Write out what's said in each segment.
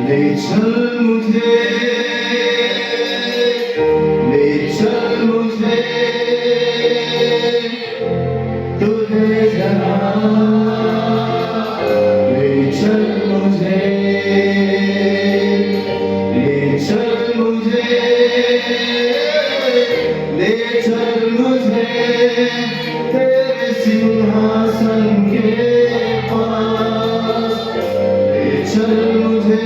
ले चल मुझे, ले चल मुझे तुझे जहाँ, ले चल मुझे, ले चल मुझे, ले चल मुझे तेरे सिंहासन के पास, ले चल मुझे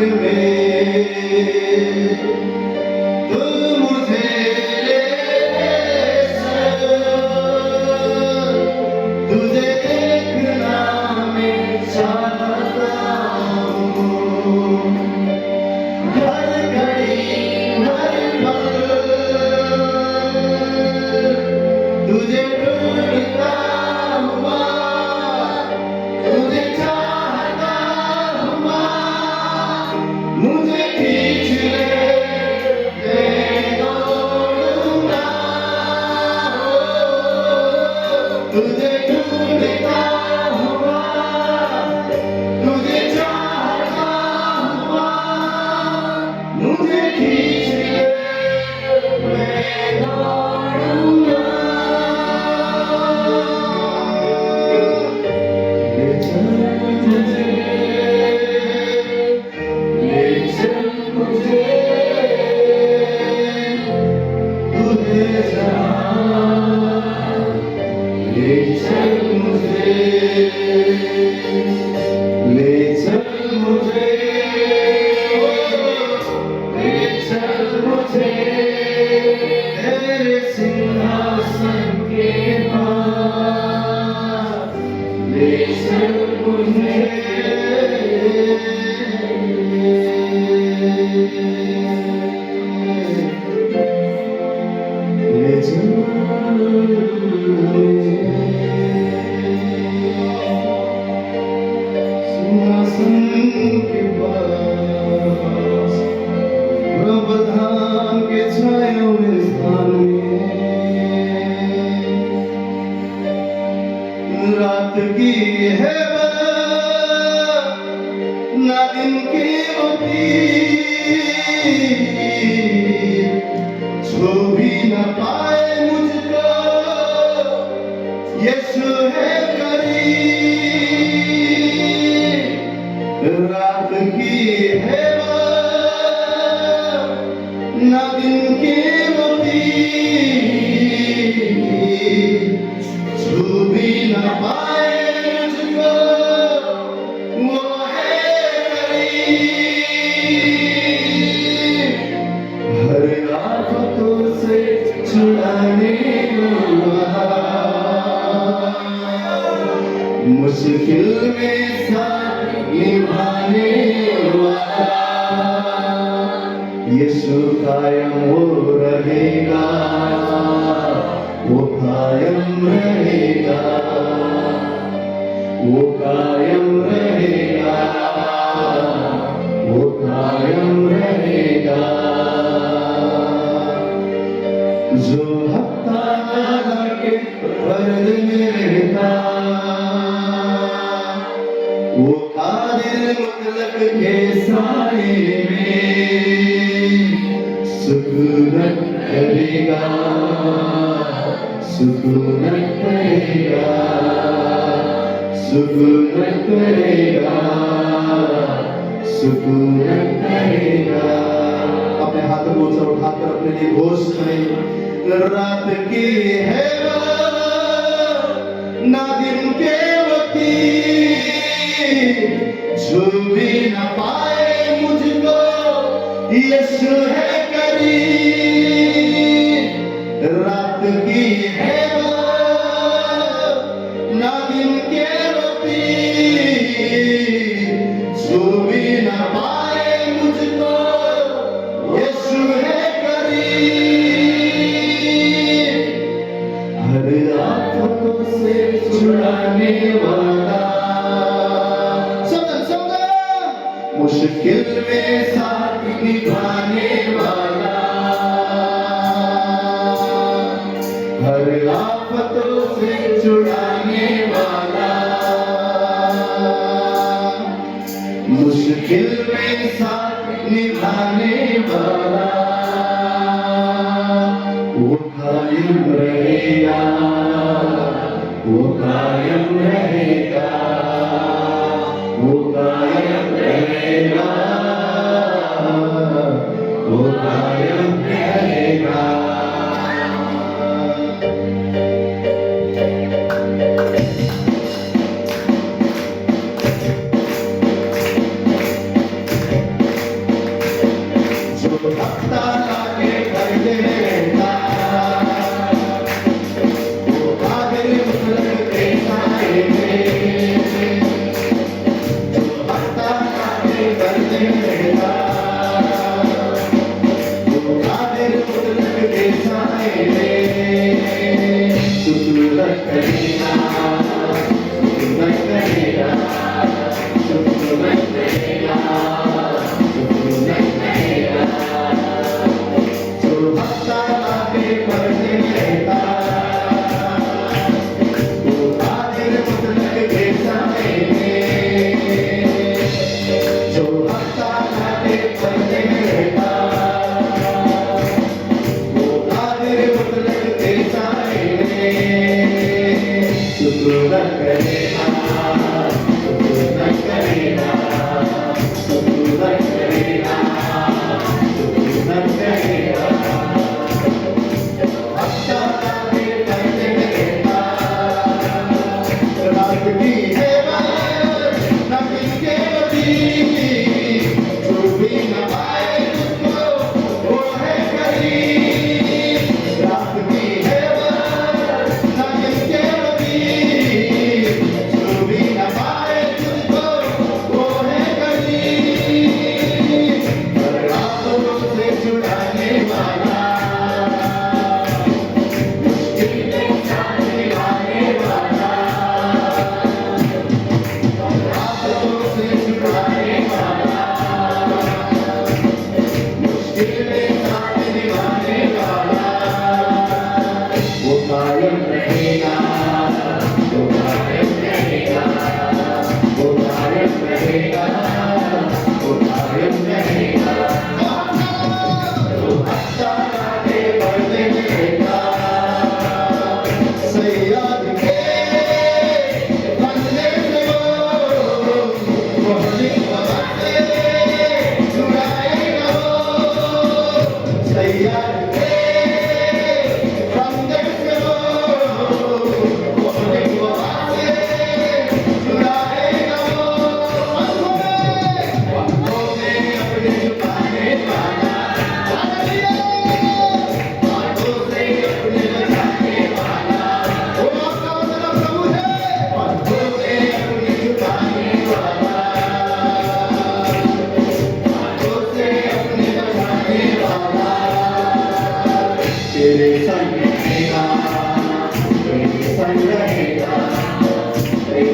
में तू मुझे ले चल, तुझे देखना मैं चाहता हूँ। हर घड़ी हर पल तुझे ढूंढता हुआ, तुझे चाहता हुआ, मुझे खींच ले मैं दौड़ूंगा। तुझे ढूंढता हुआ, तुझे चाहता हुआ, मुझे खींच ले मैं दौड़ूंगा। ले चल मुझे, ले चल मुझे, तुझे जहाँ ले चल मुझे, ले चल मुझे, ले चल मुझे तेरे सिंहासन के पास, ले चल मुझे। ले चल सिंहासन के पास, प्रभुधाम के छायों में स्थान में। रात की है बात, ना दिन की होती, छू भी न पाए मुझको यीशु है करीब। रात की है बात, ना दिन की होती, छू भी न पाए मुझको वो है करीब। हर आफतों से छुड़ाने वाला, मुश्किल में साथ निभाने वाला, यीशु कायम वो रहेगा, वो कायम रहेगा, वो कायम रहेगा, वो कायम रहेगा। जो हफ्ता के फर्द में रहता, वो कादिर मुतलक के साए में सुकूनत करेगा, सुकूनत करेगा, सुकूनत करेगा, सुकूनत करेगा। अपने हाथों को ऊंचा उठाकर अपने लिए घोष करें। रात की है बात, ना दिन के वती, छू भी न पाए मुझको यीशु है करीब। रात की है बात, ना दिन के वती, छू भी न पाए मुझको यीशु है करीब। हर आफतों से छुड़ाने वाला, मुश्किल में साथ निभाने वाला, हर आफतों से छुड़ाने वाला, मुश्किल में साथ निभाने वाला, वो कायम रहेगा, वो कायम रहेगा, वो कायम रहेगा, वो कायम रहेगा।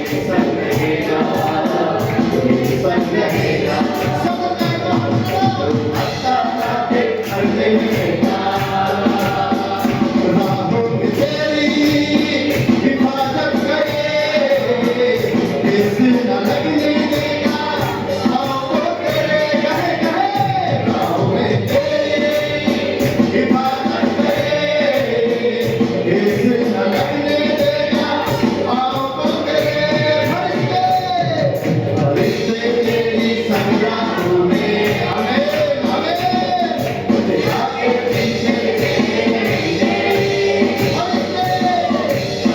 संग रहेगा, मेरे संग रहेगा। सब के करने रहेगा, राहों में तेरी हिफाजत करे, इस न लगने देगा, आओ तेरे कहे कहे, राहों में तेरी हिफाजत करे, इस न लगने देगा, आओ तेरे फरिश्ते तेरी संगाहों में, हमें मुझे आगे पीछे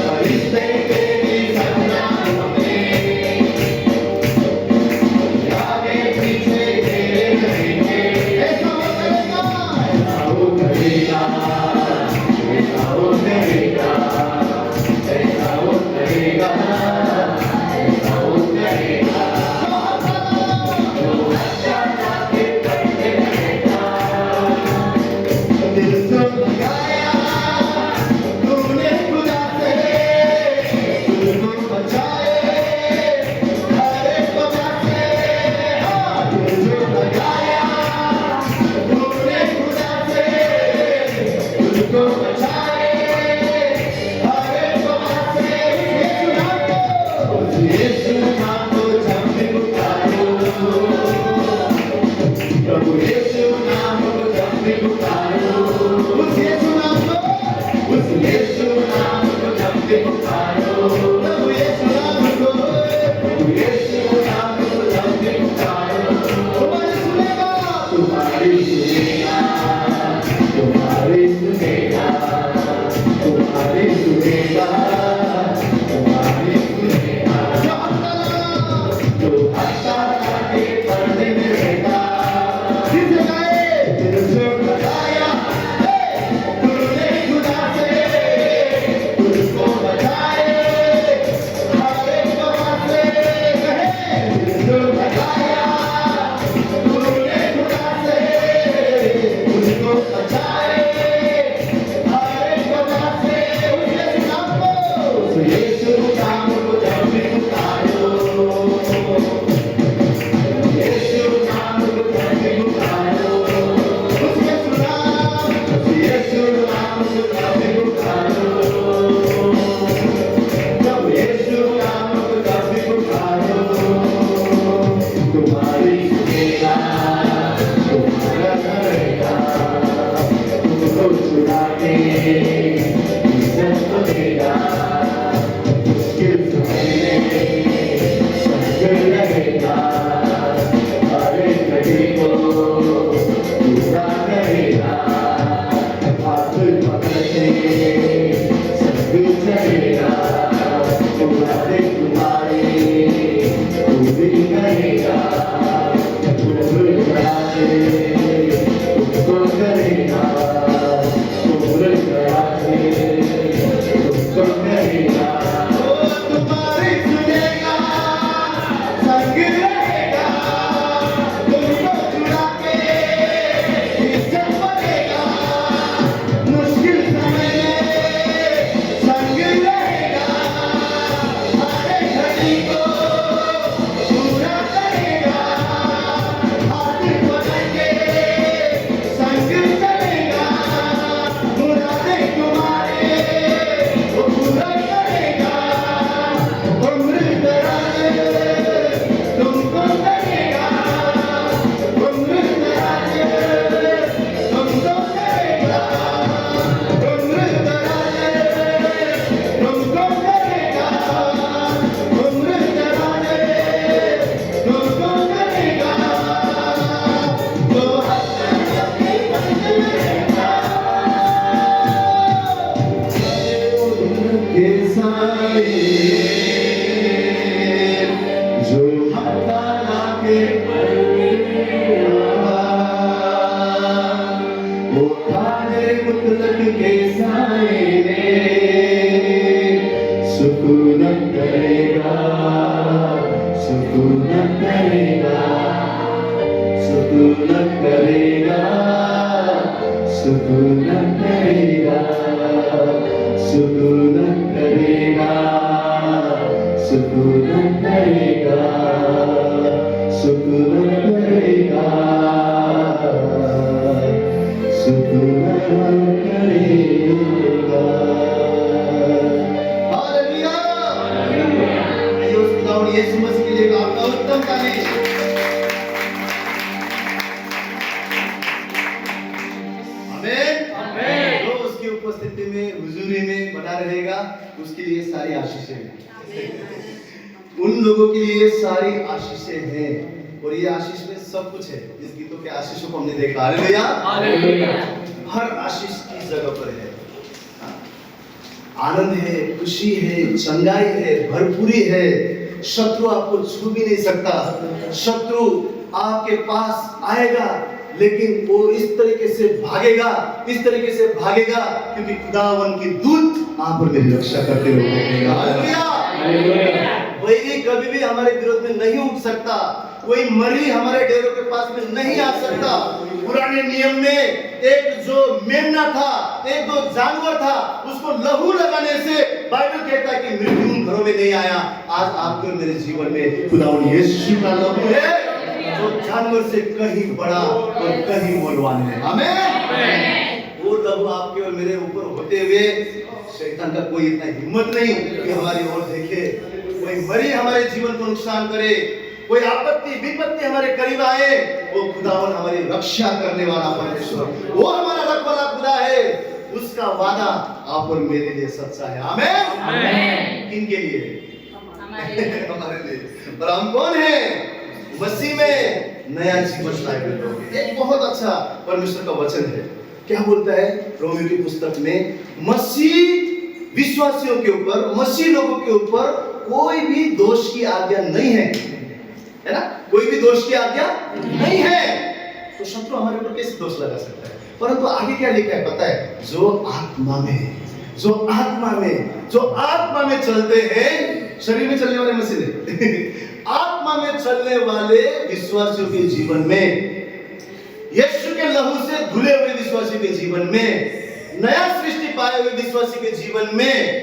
फरिश्ते तेरी संगाहों में, आगे पीछे तेरे रहेंगे। ऐसा वो करेगा, ऐसा वो करेगा, ऐसा वो करेगा, ऐसा वो करेगा, ऐसा वो करेगा। दिल से लगाया तूने खुदा से, तुझको बचाए हर एक वजह से। दिल से लगाया तूने खुदा से, तुझको बचाए हर एक वजह से। उस यीशु नाम को जब भी पुकारो, प्रभु यीशु नाम को जब भी पुकारो, उस यीशु नाम को, उस यीशु नाम को जब भी पुकारो, प्रभु यीशु नाम को, प्रभु यीशु नाम को जब भी पुकारो, तुम्हारी सुनेगा, तुम्हारी सुनेगा, तुम्हारी सुनेगा, तुम्हारी सुनेगा, तुम्हारी सुनेगा। जो हंसता के पर्दे में रहता, दिल से लगाया तूने खुदा से, तुझको बचाए हर एक वजह से। कहे दिल से लगाया तूने खुदा से, तुझको बचाए हर एक वजह से। उस यीशु नाम को जब भी पुकारो, यीशु नाम को जब भी पुकारो, उस यीशु नाम को जब भी पुकारो, जब यीशु नाम को जब भी पुकारो, तुम्हारी सुनेगा, तुम्हारा करेगा, तुमको छुड़ा के इज्जत को देगा, मुश्किल समय में संग रहेगा, हर एक घड़ी को पूरा करेगा, हाथ पकड़ के संग चलेगा, पूरा दिन तुम्हारी पूरी करेगा, उम्र बढ़ा के तुमको करेगा, उम्र बढ़ा के तुमको करेगा। ओ तुम्हारी सुनेगा, संग रहेगा, तुमको छुड़ा के इज्जत करेगा, मुश्किल समय में संग रहेगा, हर एक घड़ी को पूरा करेगा, हाथ पकड़ के संग चलेगा, मुरादें तुम्हारे वो पूरा करेगा, उम्र दराज तुमको करेगा, उम्र दराज तुमको करेगा, उम्र दराज तुमको करेगा, उम्र दराज तुमको करेगा। तो हंसता के पर्दे में रहता, के साए जो हत्ता के पर्दे में रहा, वो खाने मुतलक के साए ने सुकून करेगा, सुकून करेगा, सुकून करेगा, सुकून करेगा, सुकून करेगा, सुकून करेगा, सुकून करेगा, सुकून करेगा। हालेलुया। आइए उस खुदावंद यीशु मसीह के लिए एक आपका उत्तम ताली। आमीन। जो उसकी उपस्थिति में, हुजूरी में बना रहेगा, उसके लिए सारी आशीषें हैं। उन लोगों के लिए सारी आशीषें हैं, और ये आशीष में सब कुछ है। इस गीतों के आशीषों को हमने देखा। हालेलुया। हर आशीष की जगह पर है। आनंद है, खुशी है, चंगाई है, भरपूरी है। शत्रु आपको छू भी नहीं सकता। शत्रु आपके पास आएगा, लेकिन वो इस तरीके से भागेगा, क्योंकि खुदावन की दूत आप पर मेरी रक्षा करते हुए रहेगा। हालेलुया। कोई कभी भी हमारे विरोध में नहीं उठ सकता। कोई मरी हमारे डेरों के पास में नहीं आ सकता। पुराने नियम में एक जो मेमना था, एक जो जानवर था, उसको लहू लगाने से बाइबल कहता है कि मृत्यु उन घरों में नहीं आया। आज आपके और मेरे जीवन में खुदावंद यीशु का लहू है, जो जानवर से कहीं बड़ा और कहीं मूल्यवान है। आमीन। वो लहू आपके और मेरे ऊपर होते हुए शैतान का कोई इतना हिम्मत नहीं कि हमारी ओर देखे, कोई मरी हमारे जीवन को नुकसान करे, कोई आपत्ति विपत्ति हमारे करीब आए। वो खुदावन हमारी रक्षा करने वाला परमेश्वर, वो हमारा रखवाला खुदा है। उसका वादा आप और मेरे लिए सच्चा है। आमीन। किनके लिए? हमारे लिए। और हम कौन हैं? मसीह में नया जीवन लाए हुए लोग। एक बहुत अच्छा परमेश्वर का वचन है। क्या बोलता है रोमियो की पुस्तक में? मसीह विश्वासियों के ऊपर, मसीह लोगों के ऊपर कोई भी दोष की आज्ञा नहीं है ना? कोई भी दोष की आज्ञा नहीं है। तो शत्रु हमारे ऊपर कैसे दोष लगा सकता है? परंतु आगे क्या लिखा है पता है? जो आत्मा में चलते हैं, शरीर में चलने वाले मसीह नहीं, आत्मा में चलने वाले विश्वासियों के जीवन में, यीशु के लहू से धुले हुए विश्वासी के जीवन में, नया सृष्टि पाए हुए विश्वासी के जीवन में,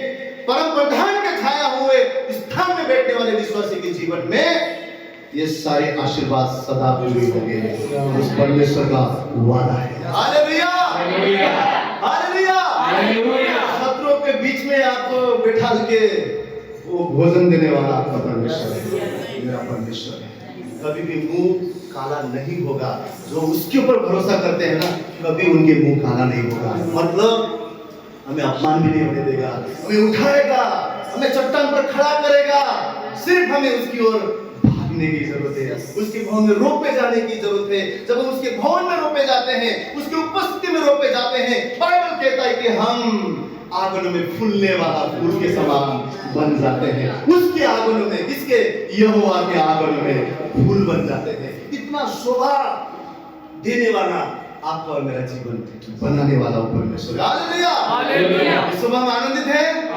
परम प्रधान के छाया हुए स्थान में बैठने वाले विश्वासी के जीवन में ये सारे आशीर्वाद सदा पूरी होंगे। उस परमेश्वर का वादा है। हालेलुया। हालेलुया। शत्रुओं के बीच में आपको बिठा के वो भोजन देने वाला आपका परमेश्वर है, मेरा परमेश्वर है। कभी भी मुंह काला नहीं होगा। जो उसके ऊपर भरोसा करते हैं ना, कभी उनके मुंह काला नहीं होगा। मतलब हमें अपमान भी नहीं होने देगा, हमें उठाएगा, हमें चट्टान पर खड़ा करेगा। सिर्फ हमें उसकी ओर भागने की जरूरत है, उसके भवन में रोपे जाने की जरूरत है। जब हम उसके भवन में रोपे जाते हैं, उसकी उपस्थिति में रोपे जाते हैं, बाइबल कहता है कि हम आंगनों में फूलने वाला फूल के समान बन जाते हैं। उसके आंगनों में, किसके? यहोवा के आंगनों में फूल बन जाते हैं। इतना शोभा देने वाला आपका और मेरा जीवन बनाने वाला परमेश्वर। हालेलुया। हालेलुया। इस सुबह हम आनंदित हैं।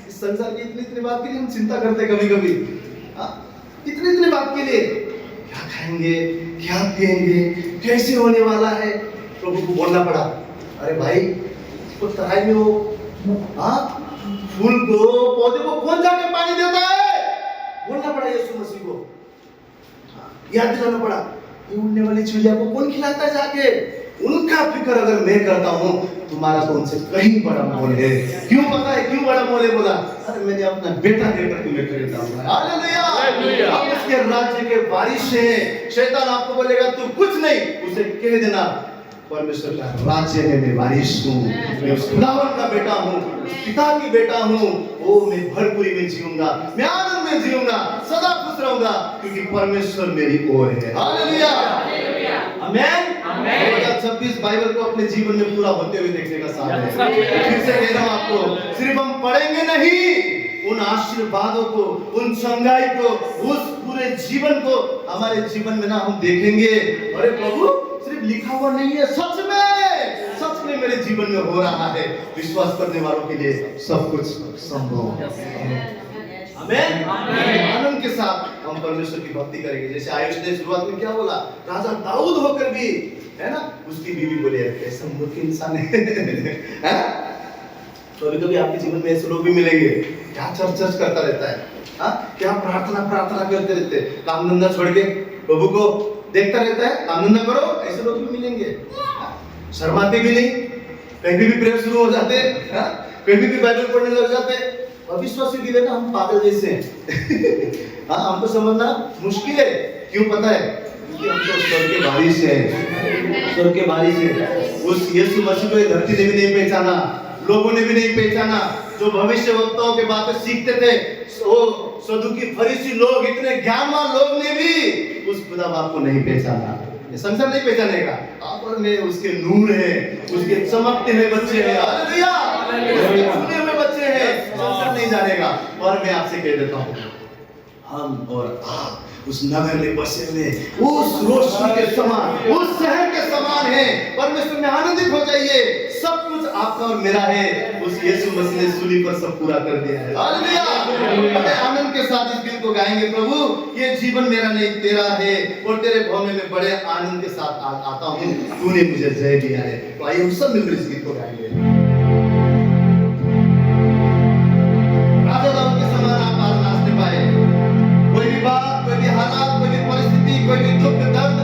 इस संसार की इतनी बात के लिए हम चिंता करते कभी-कभी, इतनी बात के लिए, क्या खाएंगे, क्या पिएंगे, कैसे होने वाला है। प्रभु को बोलना पड़ा, अरे भाई तो तराई में वो फूल को, पौधे को कौन जाके पानी देता है? बोलना पड़ा यीशु मसीह को, याद दिलाना पड़ा। ये उड़ने वाली चिड़िया को कौन खिलाता है जाके? उनका फिक्र अगर मैं करता हूँ, तुम्हारा तो उनसे कहीं बड़ा मोल है। क्यों पता है क्यों बड़ा मोल है? बोला, अरे मैंने अपना बेटा देकर तुम्हें खरीदा हुआ है। हालेलुया। आप उसके राज्य के वारिस हैं। शैतान आपको बोलेगा तू कुछ नहीं, उसे कह देना परमेश्वर का राज्य में मैं वारिस हूँ, मैं उस खुदावन का बेटा हूँ, उस पिता की बेटा हूँ। ओ मैं भरपूरी में जीऊंगा, मैं आनंद में जीऊंगा, सदा खुश रहूंगा, क्योंकि परमेश्वर मेरी ओर है। हालेलुया। आमीन। 2026 बाइबल को अपने जीवन में पूरा होते हुए देखने का साथ है। फिर से कह रहा हूँ आपको, सिर्फ हम पढ़ेंगे नहीं, उन आशीर्वादों को, उन संगाई को, उस पूरे जीवन को हमारे जीवन में ना हम देखेंगे। अरे प्रभु सिर्फ लिखा हुआ नहीं है, सच में मेरे जीवन में हो रहा है। विश्वास करने वालों के लिए सब कुछ संभव है। आमीन। आनंद के साथ हम परमेश्वर की भक्ति करेंगे। जैसे आयुष ने शुरुआत में क्या बोला, राजा दाऊद होकर भी, है ना, उसकी बीवी बोले कैसा मूर्ख इंसान है। कभी कभी आपके जीवन में ऐसे लोग भी मिलेंगे, क्या चर्च करता रहता है, हाँ, क्या प्रार्थना प्रार्थना करते रहते, काम धंधा छोड़ के प्रभु को देखता रहता है, काम धंधा करो, ऐसे लोग भी मिलेंगे। शर्माते भी नहीं, कहीं भी प्रेयर शुरू हो जाते, कहीं भी बाइबल पढ़ने लग जाते। अविश्वासी की ना हम पागल जैसे हैं। हाँ, हमको समझना मुश्किल है। क्यों पता है? क्योंकि हम तो स्वर्ग के बारिश है, स्वर्ग के बारिश है। उस यीशु मसीह को धरती ने भी नहीं पहचाना, लोगों ने भी नहीं पहचाना। जो भविष्यवक्ताओं के बातें सीखते थे, वो सदुकी फरीसी लोग, इतने ज्ञानवान लोग ने भी उस खुदा बाप को नहीं पहचाना। ये संसार नहीं पहचानेगा। आप और मैं उसके नूर है, उसके चमकते हुए बच्चे हैं। हालेलुया, चुने हुए बच्चे हैं। संसार नहीं जानेगा। और मैं आपसे कह देता हूँ, हम और आप उस नगर में बसे हुए, उस रोशनी के समान, उस शहर के समान है। परमेश्वर में आनंदित हो जाइए। सब कुछ आपका और मेरा है। उस यीशु मसीह ने सूली पर सब पूरा कर दिया है। हालेलुया, बड़े आनंद के साथ इस गीत को गाएंगे। प्रभु, ये जीवन मेरा नहीं तेरा है, और तेरे भवन में बड़े आनंद के साथ आता हूँ। तूने मुझे जय दिया है। तो आइए हम सब मिलकर इस गीत को गाएंगे। राजा दाऊद के समान आप आज नाचने पाए। कोई भी बात, कोई भी हालात, कोई भी परिस्थिति, कोई भी दुख दर्द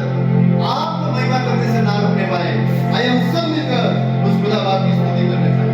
आपको महिमा करने से ना रोकने पाए। आइए हम सब मिलकर उस खुदा बाप की स्तुति करने पाए।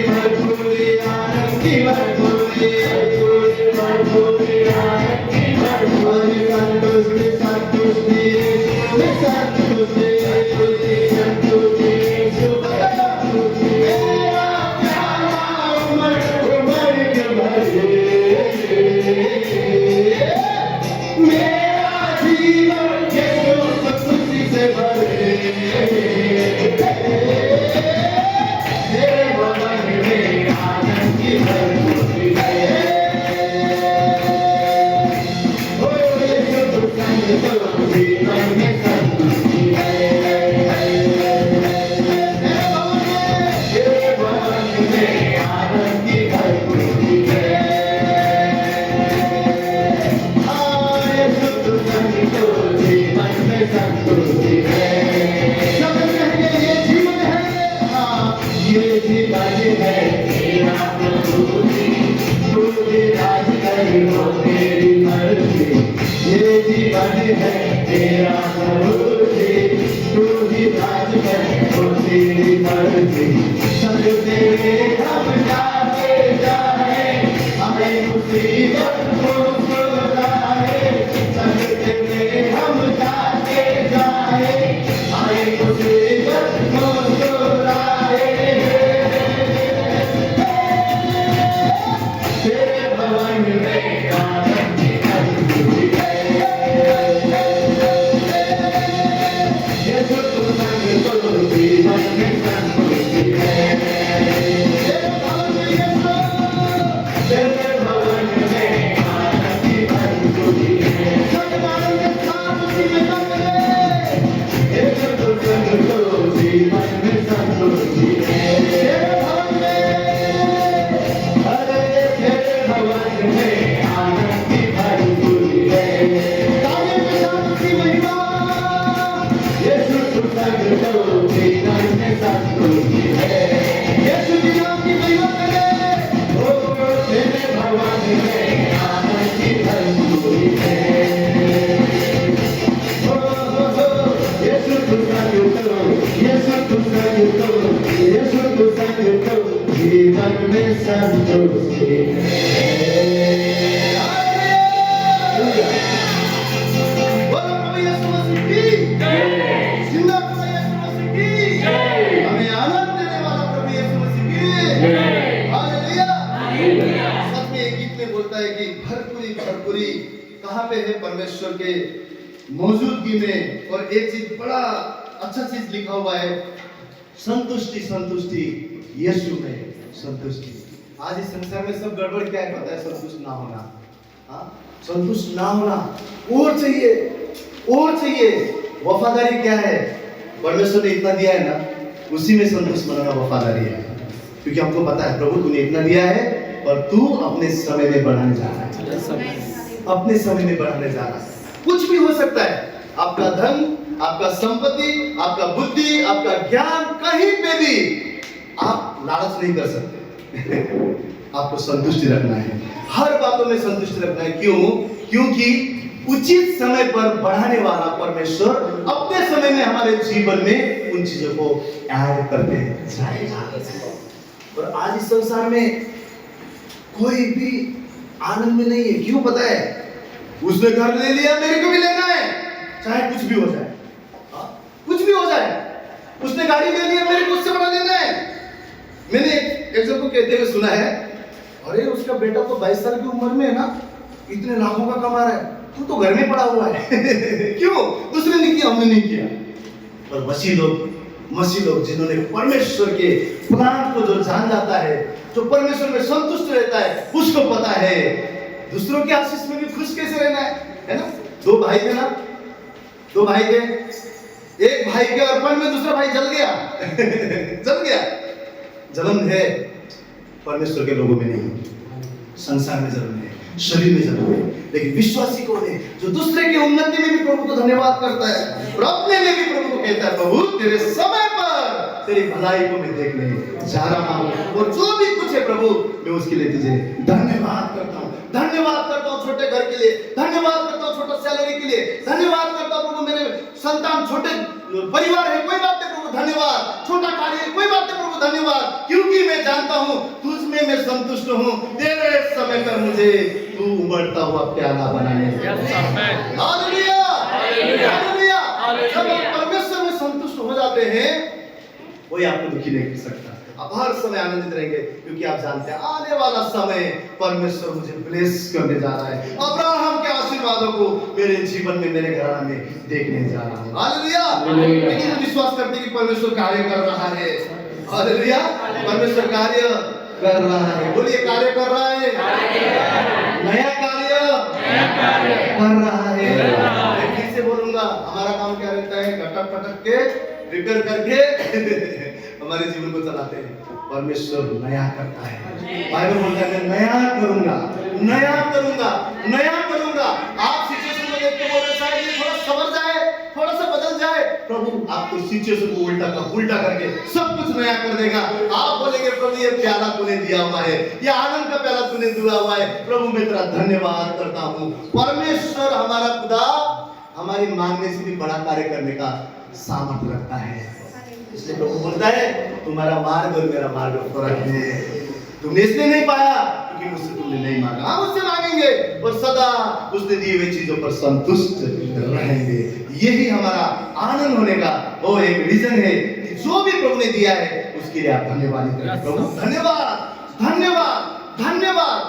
भरपूरी तेरी मर्जी, संग तेरे हम जाते जाए, आए मुसीबत मुस्कुराए, संग तेरे हम जाते जाए, आए मुसीबत मुस्कुराए। तेरे भवन में आनंद की अनुभूति है, यीशु तू संग तो जीवन में संतुष्टि है। तेरे भवन में यीशु, तेरे भवन में आनंद की अनुभूति है। सब आनंद के साथ उसी में बंद है, यीशु तू संग तो जीवन में संतुष्टि है। तेरे भवन में, अरे तेरे भवन में आनंद की अनुभूति है। ताने के साथ उसकी महिमा, यीशु तू संग तो जीवन में संतुष्टि है। यीशु की नाम की महिमा करे, ओ तेरे भवन में आनंद की अनुभूति है। ओ यीशु तू संग तो, यीशु तू संग तो, यीशु तू संग तो जीवन में संतुष्टि है। बोलो प्रभु यीशु मसीह की जय। जिंदा प्रभु यीशु मसीह की जय। हमें आनंद देने वाला प्रभु यीशु मसीह की जय। हालेलुया। सच में एक गीत में बोलता है कि भरपूरी भरपूरी कहाँ पे है परमेश्वर के मौजूदगी में। और एक चीज बड़ा अच्छा चीज लिखा हुआ है, संतुष्टि संतुष्टि यीशु में संतुष्टि। आज इस संसार में सब गड़बड़ क्या है पता है? संतुष्ट ना होना। हाँ, संतुष्ट ना होना, और चाहिए और चाहिए। वफादारी क्या है? परमेश्वर ने इतना दिया है ना, उसी में संतुष्ट बनना वफादारी है। क्योंकि हमको पता है प्रभु तूने इतना दिया है और तू अपने समय में बढ़ाने जा रहा है, अपने समय में बढ़ाने जा रहा है। कुछ भी हो सकता है, आपका धन, आपका संपत्ति, आपका बुद्धि, आपका ज्ञान, कहीं पे भी आप लालच नहीं कर सकते। आपको संतुष्टि रखना है, हर बातों में संतुष्टि रखना है। क्यों? क्योंकि उचित समय पर बढ़ाने वाला परमेश्वर अपने समय में हमारे जीवन में उन चीजों को ऐड करते जाएगा। और आज इस संसार में कोई भी आनंद में नहीं है। क्यों पता है? उसने घर ले लिया, मेरे को भी लेना है, चाहे कुछ भी हो जाए। कुछ भी हो जाए, उसने गाड़ी ले लिया, मेरे को उससे बड़ा लेना है। मैंने एक जन को कहते हुए सुना है, अरे उसका बेटा तो 22 साल की उम्र में है ना, इतने लाखों का कमा रहा है, तू तो घर में पड़ा हुआ है। क्यों? दूसरे ने किया, हमने नहीं किया। और मसीह लोग जिन्होंने परमेश्वर के प्लान को जो जान जाता है, जो परमेश्वर में संतुष्ट रहता है, उसको पता है दूसरों के आशीष में भी खुश कैसे रहना है ना? दो भाई थे ना, दो भाई थे, एक भाई के अर्पण में दूसरा भाई जल गया। जल गया। जलन है परमेश्वर के लोगों में नहीं, संसार में जलन है, शरीर में जलन है। लेकिन विश्वासी कौन है? जो दूसरे की उन्नति में भी प्रभु को धन्यवाद करता है और अपने में भी प्रभु को कहता है, प्रभु तेरे समय पर तेरी भलाई को मैं देखने जा रहा हूँ, और जो भी कुछ है प्रभु मैं उसके लिए तुझे धन्यवाद करता हूँ। धन्यवाद करता हूँ छोटे घर के लिए, धन्यवाद करता हूँ छोटा सैलरी के लिए, धन्यवाद करता हूँ प्रभु मेरे संतान, छोटे परिवार है, कोई बात नहीं प्रभु धन्यवाद, छोटा कार्य है, कोई बात नहीं प्रभु धन्यवाद, क्योंकि मैं जानता हूँ तुझ में मैं संतुष्ट हूँ। तेरे समय पर मुझे तू उमड़ता हुआ प्याला बनाने। Hallelujah, hallelujah. जब आप परमेश्वर में संतुष्ट हो जाते हैं, कोई आपको दुखी नहीं कर सकता। आप हर समय आनंदित रहेंगे, क्योंकि आप जानते हैं आने वाला समय परमेश्वर मुझे ब्लेस करने जा रहा है। अब्राहम के आशीर्वादों को मेरे जीवन में, मेरे घराना में देखने जा रहा हूँ। हालेलुया। लेकिन विश्वास करते हैं कि परमेश्वर कार्य कर रहा है। हालेलुया। परमेश्वर कार्य कर रहा है। बोलिए कार्य कर रहा है, नया कार्य कर रहा है। मैं फिर से बोलूंगा, हमारा काम क्या रहता है? घटक पटक के रिपेयर करके हमारे जीवन को चलाते हैं। परमेश्वर नया करता है। बाइबल बोलता है मैं नया करूंगा, नया करूंगा, नया करूंगा। आप सिचुएशन को देख के बोल रहे शायद ये थोड़ा संवर जाए, थोड़ा सा बदल जाए, प्रभु आपको सिचुएशन को उल्टा करके सब कुछ नया कर देगा। आप बोलेंगे प्रभु ये प्याला तूने दिया हुआ है, ये आनंद का प्याला तूने दिया हुआ है, प्रभु मैं तेरा धन्यवाद करता हूँ। परमेश्वर हमारा खुदा हमारी मांगने से भी बड़ा कार्य करने का सामर्थ्य रखता है। इसलिए प्रभु बोलता है तुम्हारा मार्ग और मेरा मार्ग फर्क है। तुमने इसलिए नहीं पाया क्योंकि मुझसे तुमने नहीं मांगा। हम उससे मांगेंगे और सदा उसने दी हुई चीजों पर संतुष्ट रहेंगे। यही हमारा आनंद होने का वो एक रीजन है कि जो भी प्रभु ने दिया है उसके लिए आप धन्यवाद करें। प्रभु धन्यवाद, धन्यवाद, धन्यवाद।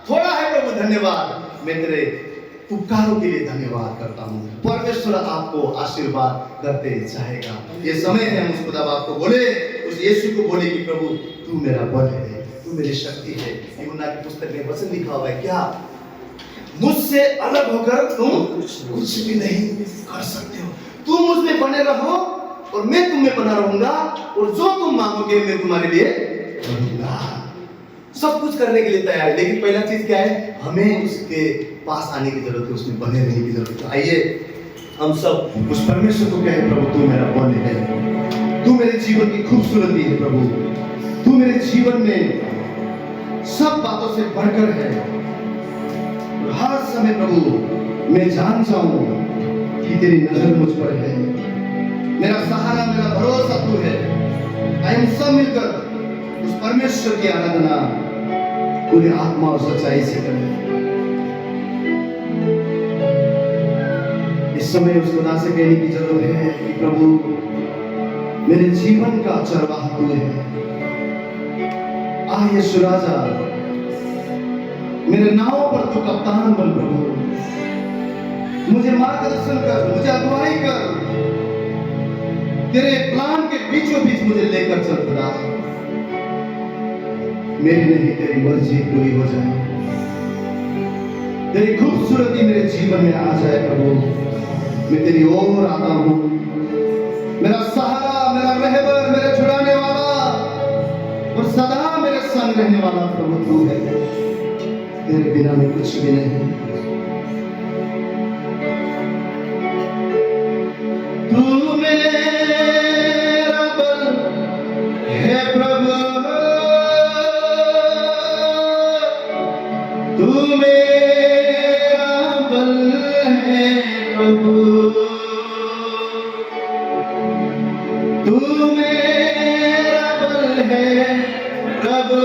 थोड़ा है प्रभु धन्यवाद। मैं तेरे उपकारों के लिए धन्यवाद करता हूँ। परमेश्वर आपको आशीर्वाद करते जाएगा। ये समय है हम उस खुदा बाप को बोले, उस यीशु को बोले कि प्रभु तू मेरा बल है, तू मेरी शक्ति है। यूहन्ना की पुस्तक में वचन लिखा हुआ है, क्या मुझसे अलग होकर तुम कुछ भी नहीं कर सकते हो। तुम मुझमें बने रहो और मैं तुम में बना रहूंगा और जो तुम मांगोगे मैं तुम्हारे लिए करूंगा। सब कुछ करने के लिए तैयार है, लेकिन पहला चीज क्या है, हमें उसके पास आने की जरूरत है, उसमें बने रहने की जरूरत है। आइए हम सब उस परमेश्वर को कहें, प्रभु तू मेरा बल है, तू मेरे जीवन की खूबसूरती है। प्रभु तू मेरे जीवन में सब बातों से बढ़कर है। हर समय प्रभु मैं जान जाऊं कि तेरी नजर मुझ पर है। मेरा सहारा, मेरा भरोसा तू है। आइए हम सब मिलकर उस परमेश्वर की आराधना पूरी आत्मा और सच्चाई से करें। इस समय उस खुदा से कहने की जरूरत है कि प्रभु मेरे जीवन का चरवाहा तू है। आह यीशु राजा, मेरे नाव पर तू कप्तान बन। प्रभु मुझे मार्गदर्शन कर, मुझे अगुवाई कर, तेरे प्लान के बीचों बीच मुझे लेकर चल। खुदा मेरी नहीं तेरी मर्जी पूरी हो जाए, तेरी खूबसूरती मेरे जीवन में आ जाए। प्रभु मैं तेरी ओर आता हूं। मेरा सहारा, मेरा रहबर, मेरे छुड़ाने वाला और सदा मेरे संग रहने वाला प्रभु तू है। तेरे बिना मैं कुछ भी नहीं। तू मेरा बल है प्रभु, तू मेरा बल है प्रभु, तू मेरा बल है प्रभु,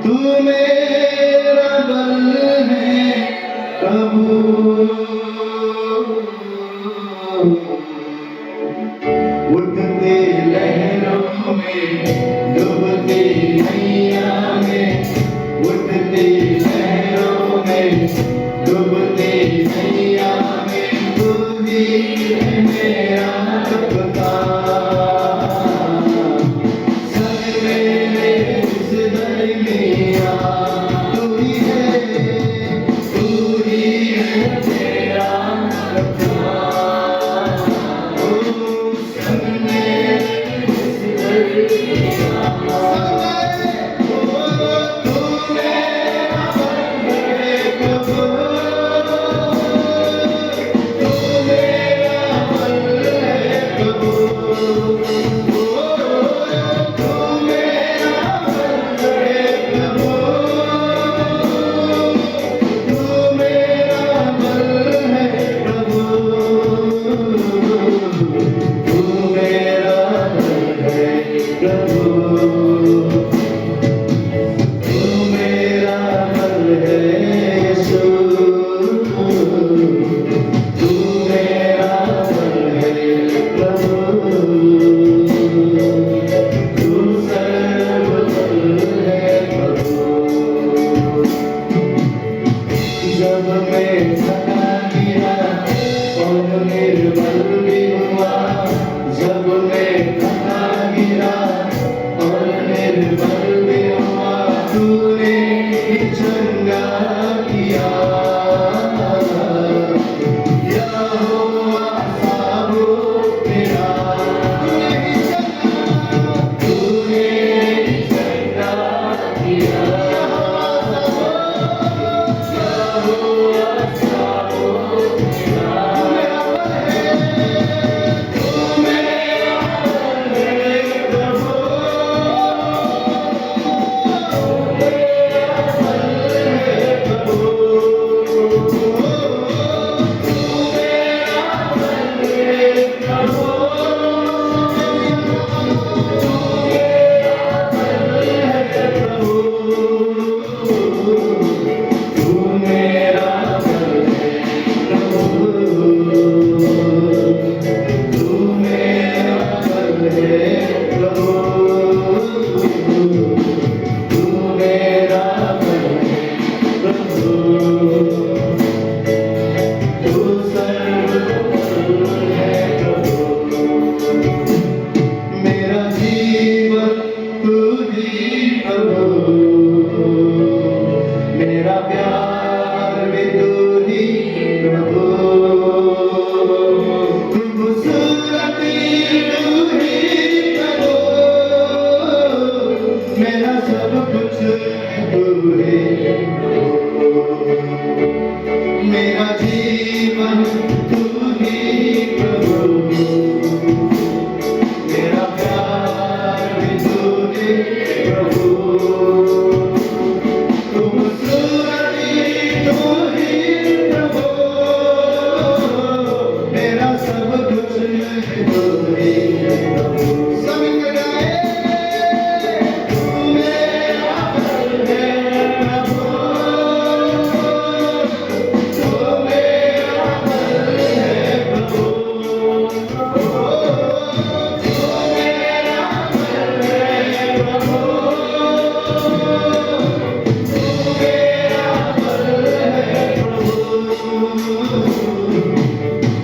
तू मेरा बल है प्रभु। उठते लहरों में, डूबते नैया में, उठते लहरों में, डूबते नैया में, तू ही है मेरा कप्तान। संग मेरे इस दरमिया तू ही है मेरा कप्तान। संग मेरे इस दरमिया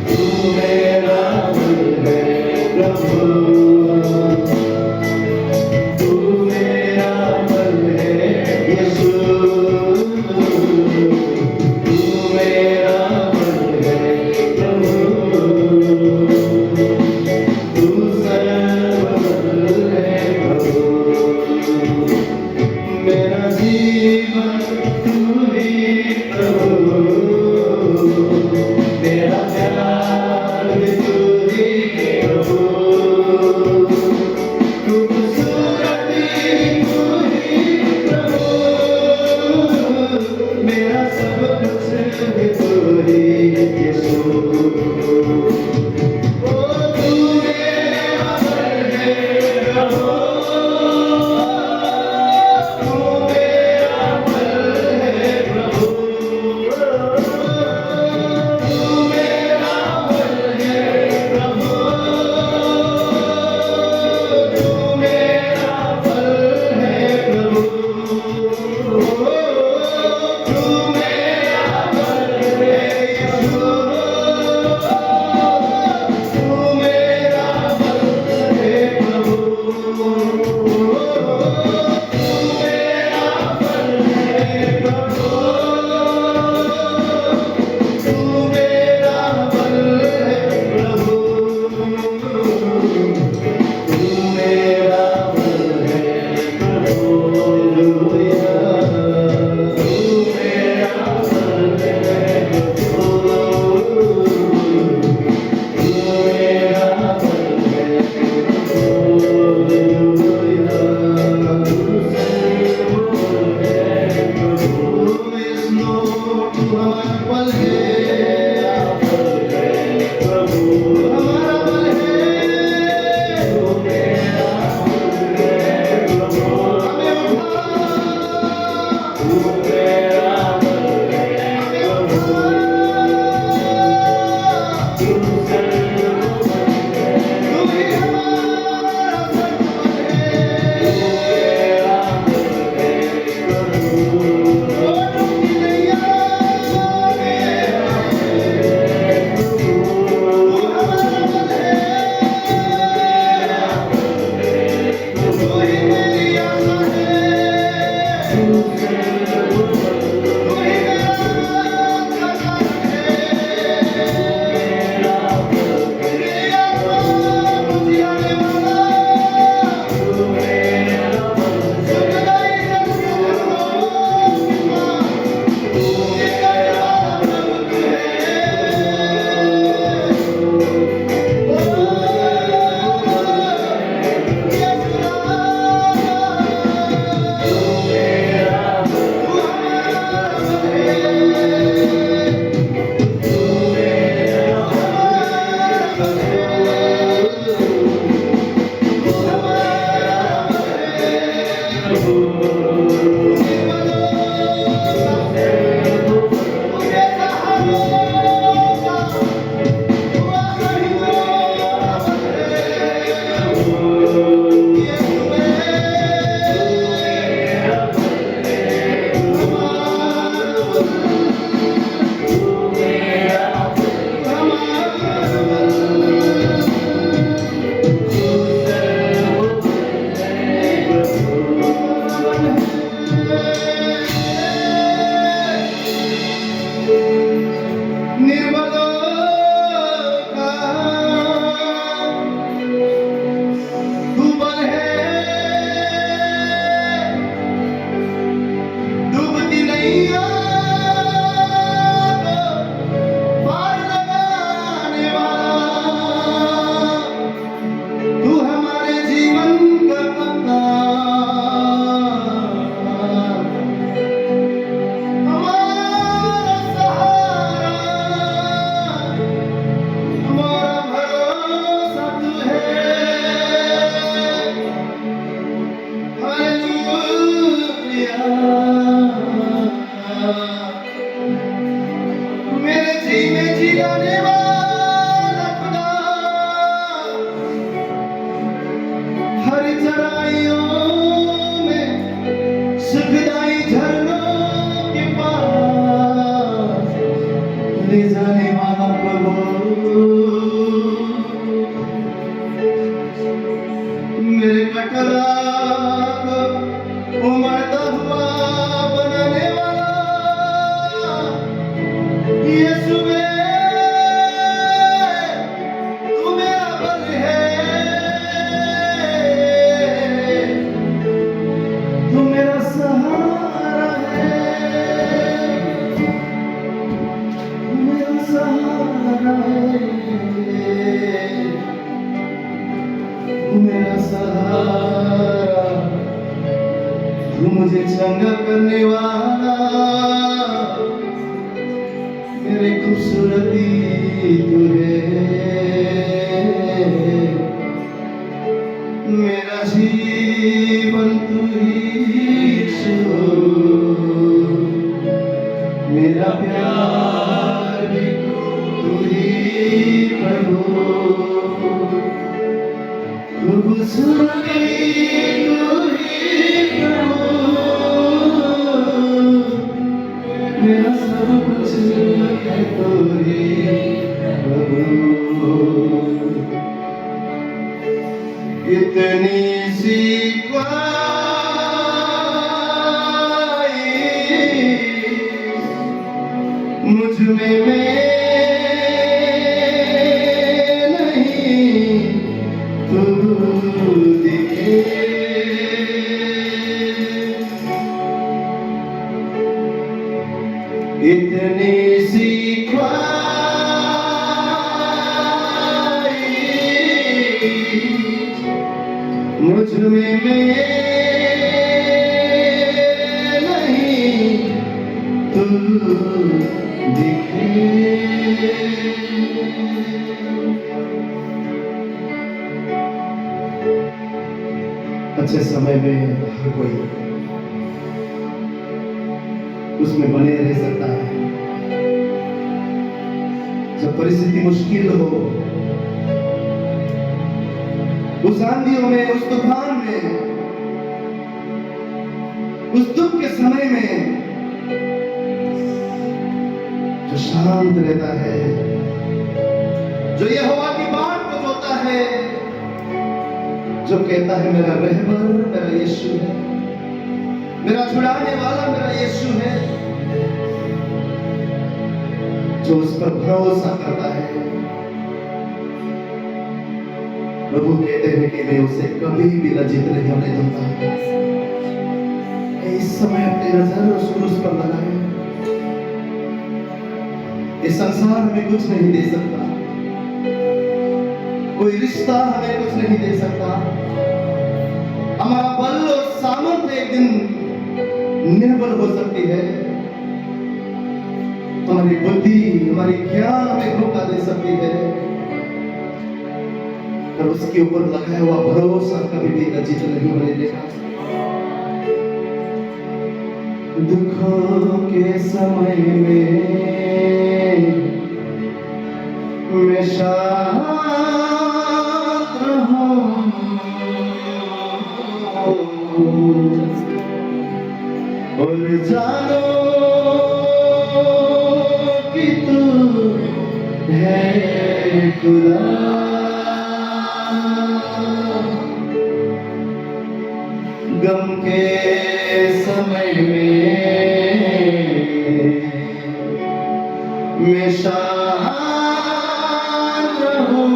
तू मेरा बल है कला को उमड़ता हुआ बनाने वाला यीशु तू मेरा बल है, तू मेरा सहारा है, तू मेरा सहारा है, तू मेरा सहारा, तू मुझे चंगा करने वाला, मेरी खूबसूरती तू है, मेरा जीवन तू ही यीशु, मेरा प्यार भी तू ही प्रभु, खूबसूरती तू ही प्रभु, मेरा सब कुछ है तू ही प्रभु। इतनी सी मुझ में नहीं तू दिखे, इतनी सी मुझ में नहीं तू दिखे। अच्छे समय में हर कोई उसमें बने रह सकता है। जब परिस्थिति मुश्किल हो, उस आंधियों में, उस तूफान में, उस दुख के समय में जो शांत रहता है, जो यहोवा की बात को जोता है, जो कहता है मेरा रहबर मेरा यीशु है, मेरा छुड़ाने वाला मेरा यीशु है, जो उस पर भरोसा करता है, प्रभु कहते हैं कि मैं उसे कभी भी लज्जित नहीं होने दूंगा। इस समय अपनी नजर उस क्रूस पर लगाए। इस संसार हमें कुछ नहीं दे सकता, कोई रिश्ता हमें कुछ नहीं दे सकता, हमारा बल और सामर्थ्य एक दिन निर्बल हो सकती है, हमारी बुद्धि हमारी ज्ञान हमें धोखा दे सकती है, पर उसके ऊपर लगाया हुआ भरोसा कभी भी लज्जित नहीं होने देगा। दुखों के समय में मैं शांत रहूं, और जानो कि तू है खुदा। गम के समय में मैं शांत रहूं,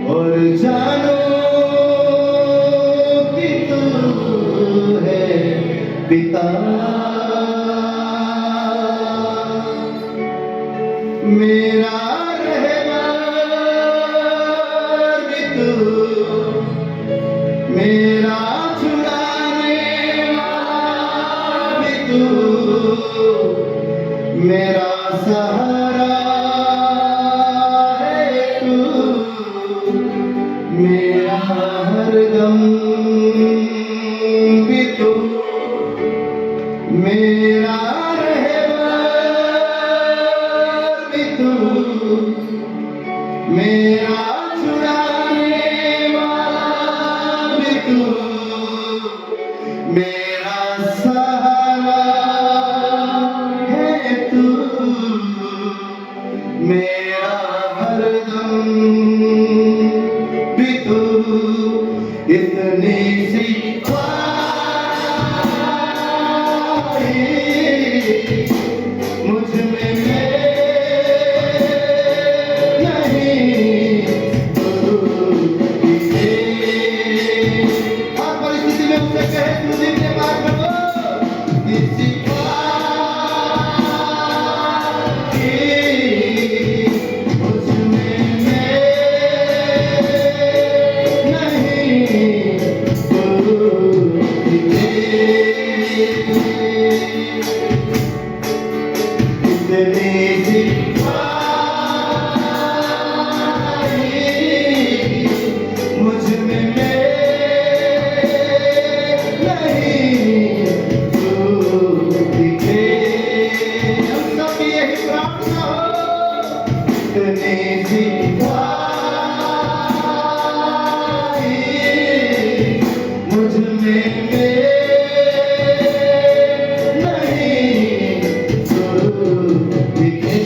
और जानो कि तू है पिता, मेरा मेरा छुड़ाने वाला भी तू, मेरा सहारा है तू, मेरा हरदम भी तू, मेरा रहबर भी तू, मेरा छुड़ाने वाला भी तू। इतनी सी ख्वाहिश मुझ में नहीं तू दिखे। हम सब यही प्रार्थना हो, इतनी सी ख्वाहिश मुझ में नहीं तू दिखे।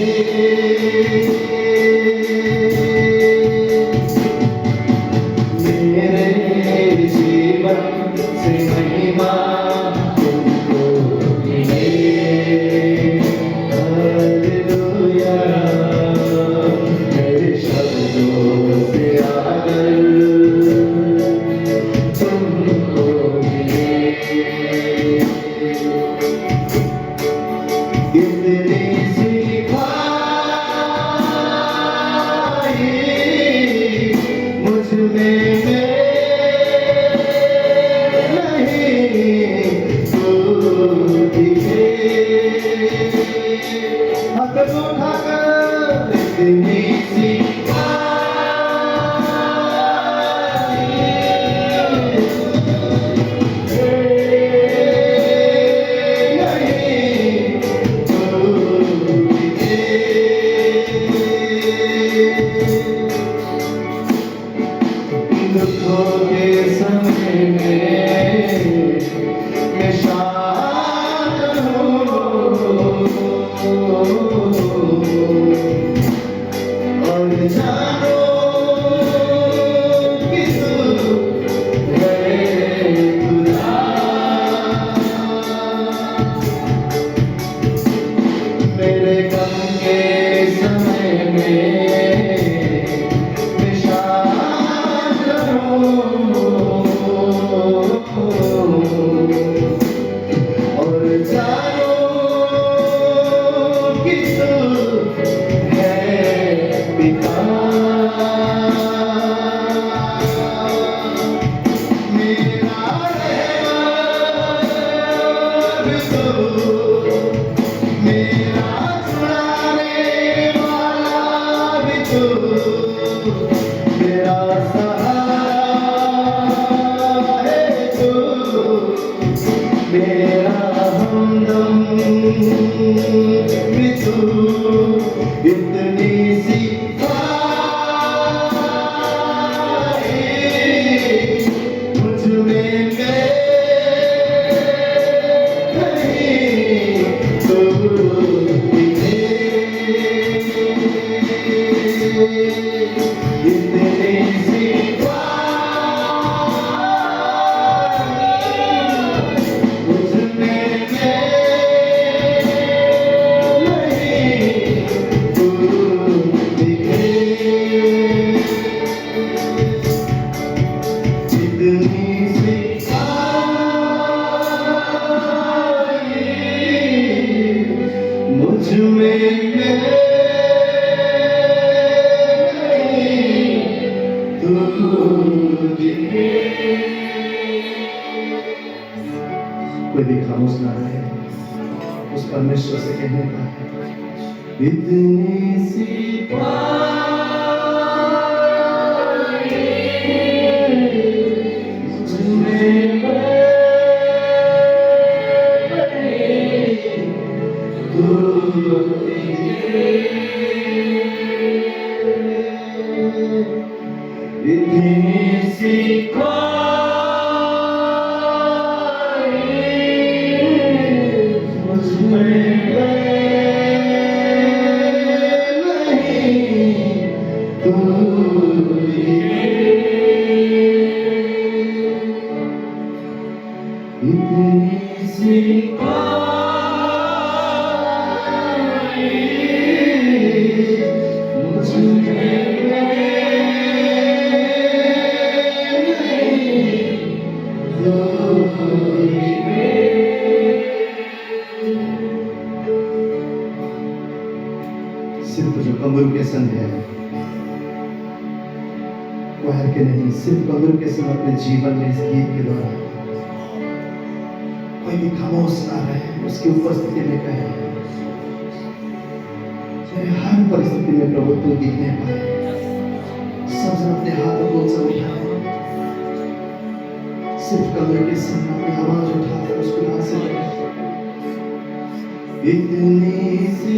मेरे जीवन से महिमा तुमको मिले। हालेलुया। मेरे शब्दों से आकर तुमको मिले। इतनी सी ख्वाहिश मुझ में नहीं तू दिखे। हाथ को उठाकर इतनी सी ख्वाहिश नहीं तू दिखे। दुखों के समय में मैं शांत हूँ और जानो कि तू है खुदा। मेरे गम के समय में मैं शांत हूँ और जानो कि तू है पिता। मेरा रहमान तू, मेरा छुड़ाने वाला भी तू, मेरा सहारा है तू, मेरा हमदम भी तू। इतनी सी ख्वाहिश मुझ में नहीं तू दिखे। इतनी सी ख्वाहिश मुझ में नहीं तू दिखे। इतनी सी ख्वाहिश मुझ में नहीं तू दिखे। कोई भी खामोश ना रहे, उस परमेश्वर से कहने का है, इतनी सी ख्वाहिश मुझ में नहीं तू दिखे। इतनी सी ख्वाहिश मुझ में नहीं तू दिखे। इतनी सी ख्वाहिश मुझ में सिर्फ जो कमर के संग है वो है कि नहीं, सिर्फ कमर के संग अपने जीवन में इस गीत के द्वारा कोई भी खामोश ना रहे, उसकी उपस्थिति में कहे मेरे हर परिस्थिति में प्रभु तू दिखने पाए। सब जन अपने हाथों को ऊंचा उठाए, सिर्फ कमरे के सामने अपनी आवाज उठाकर उसको यहाँ से इतनी सी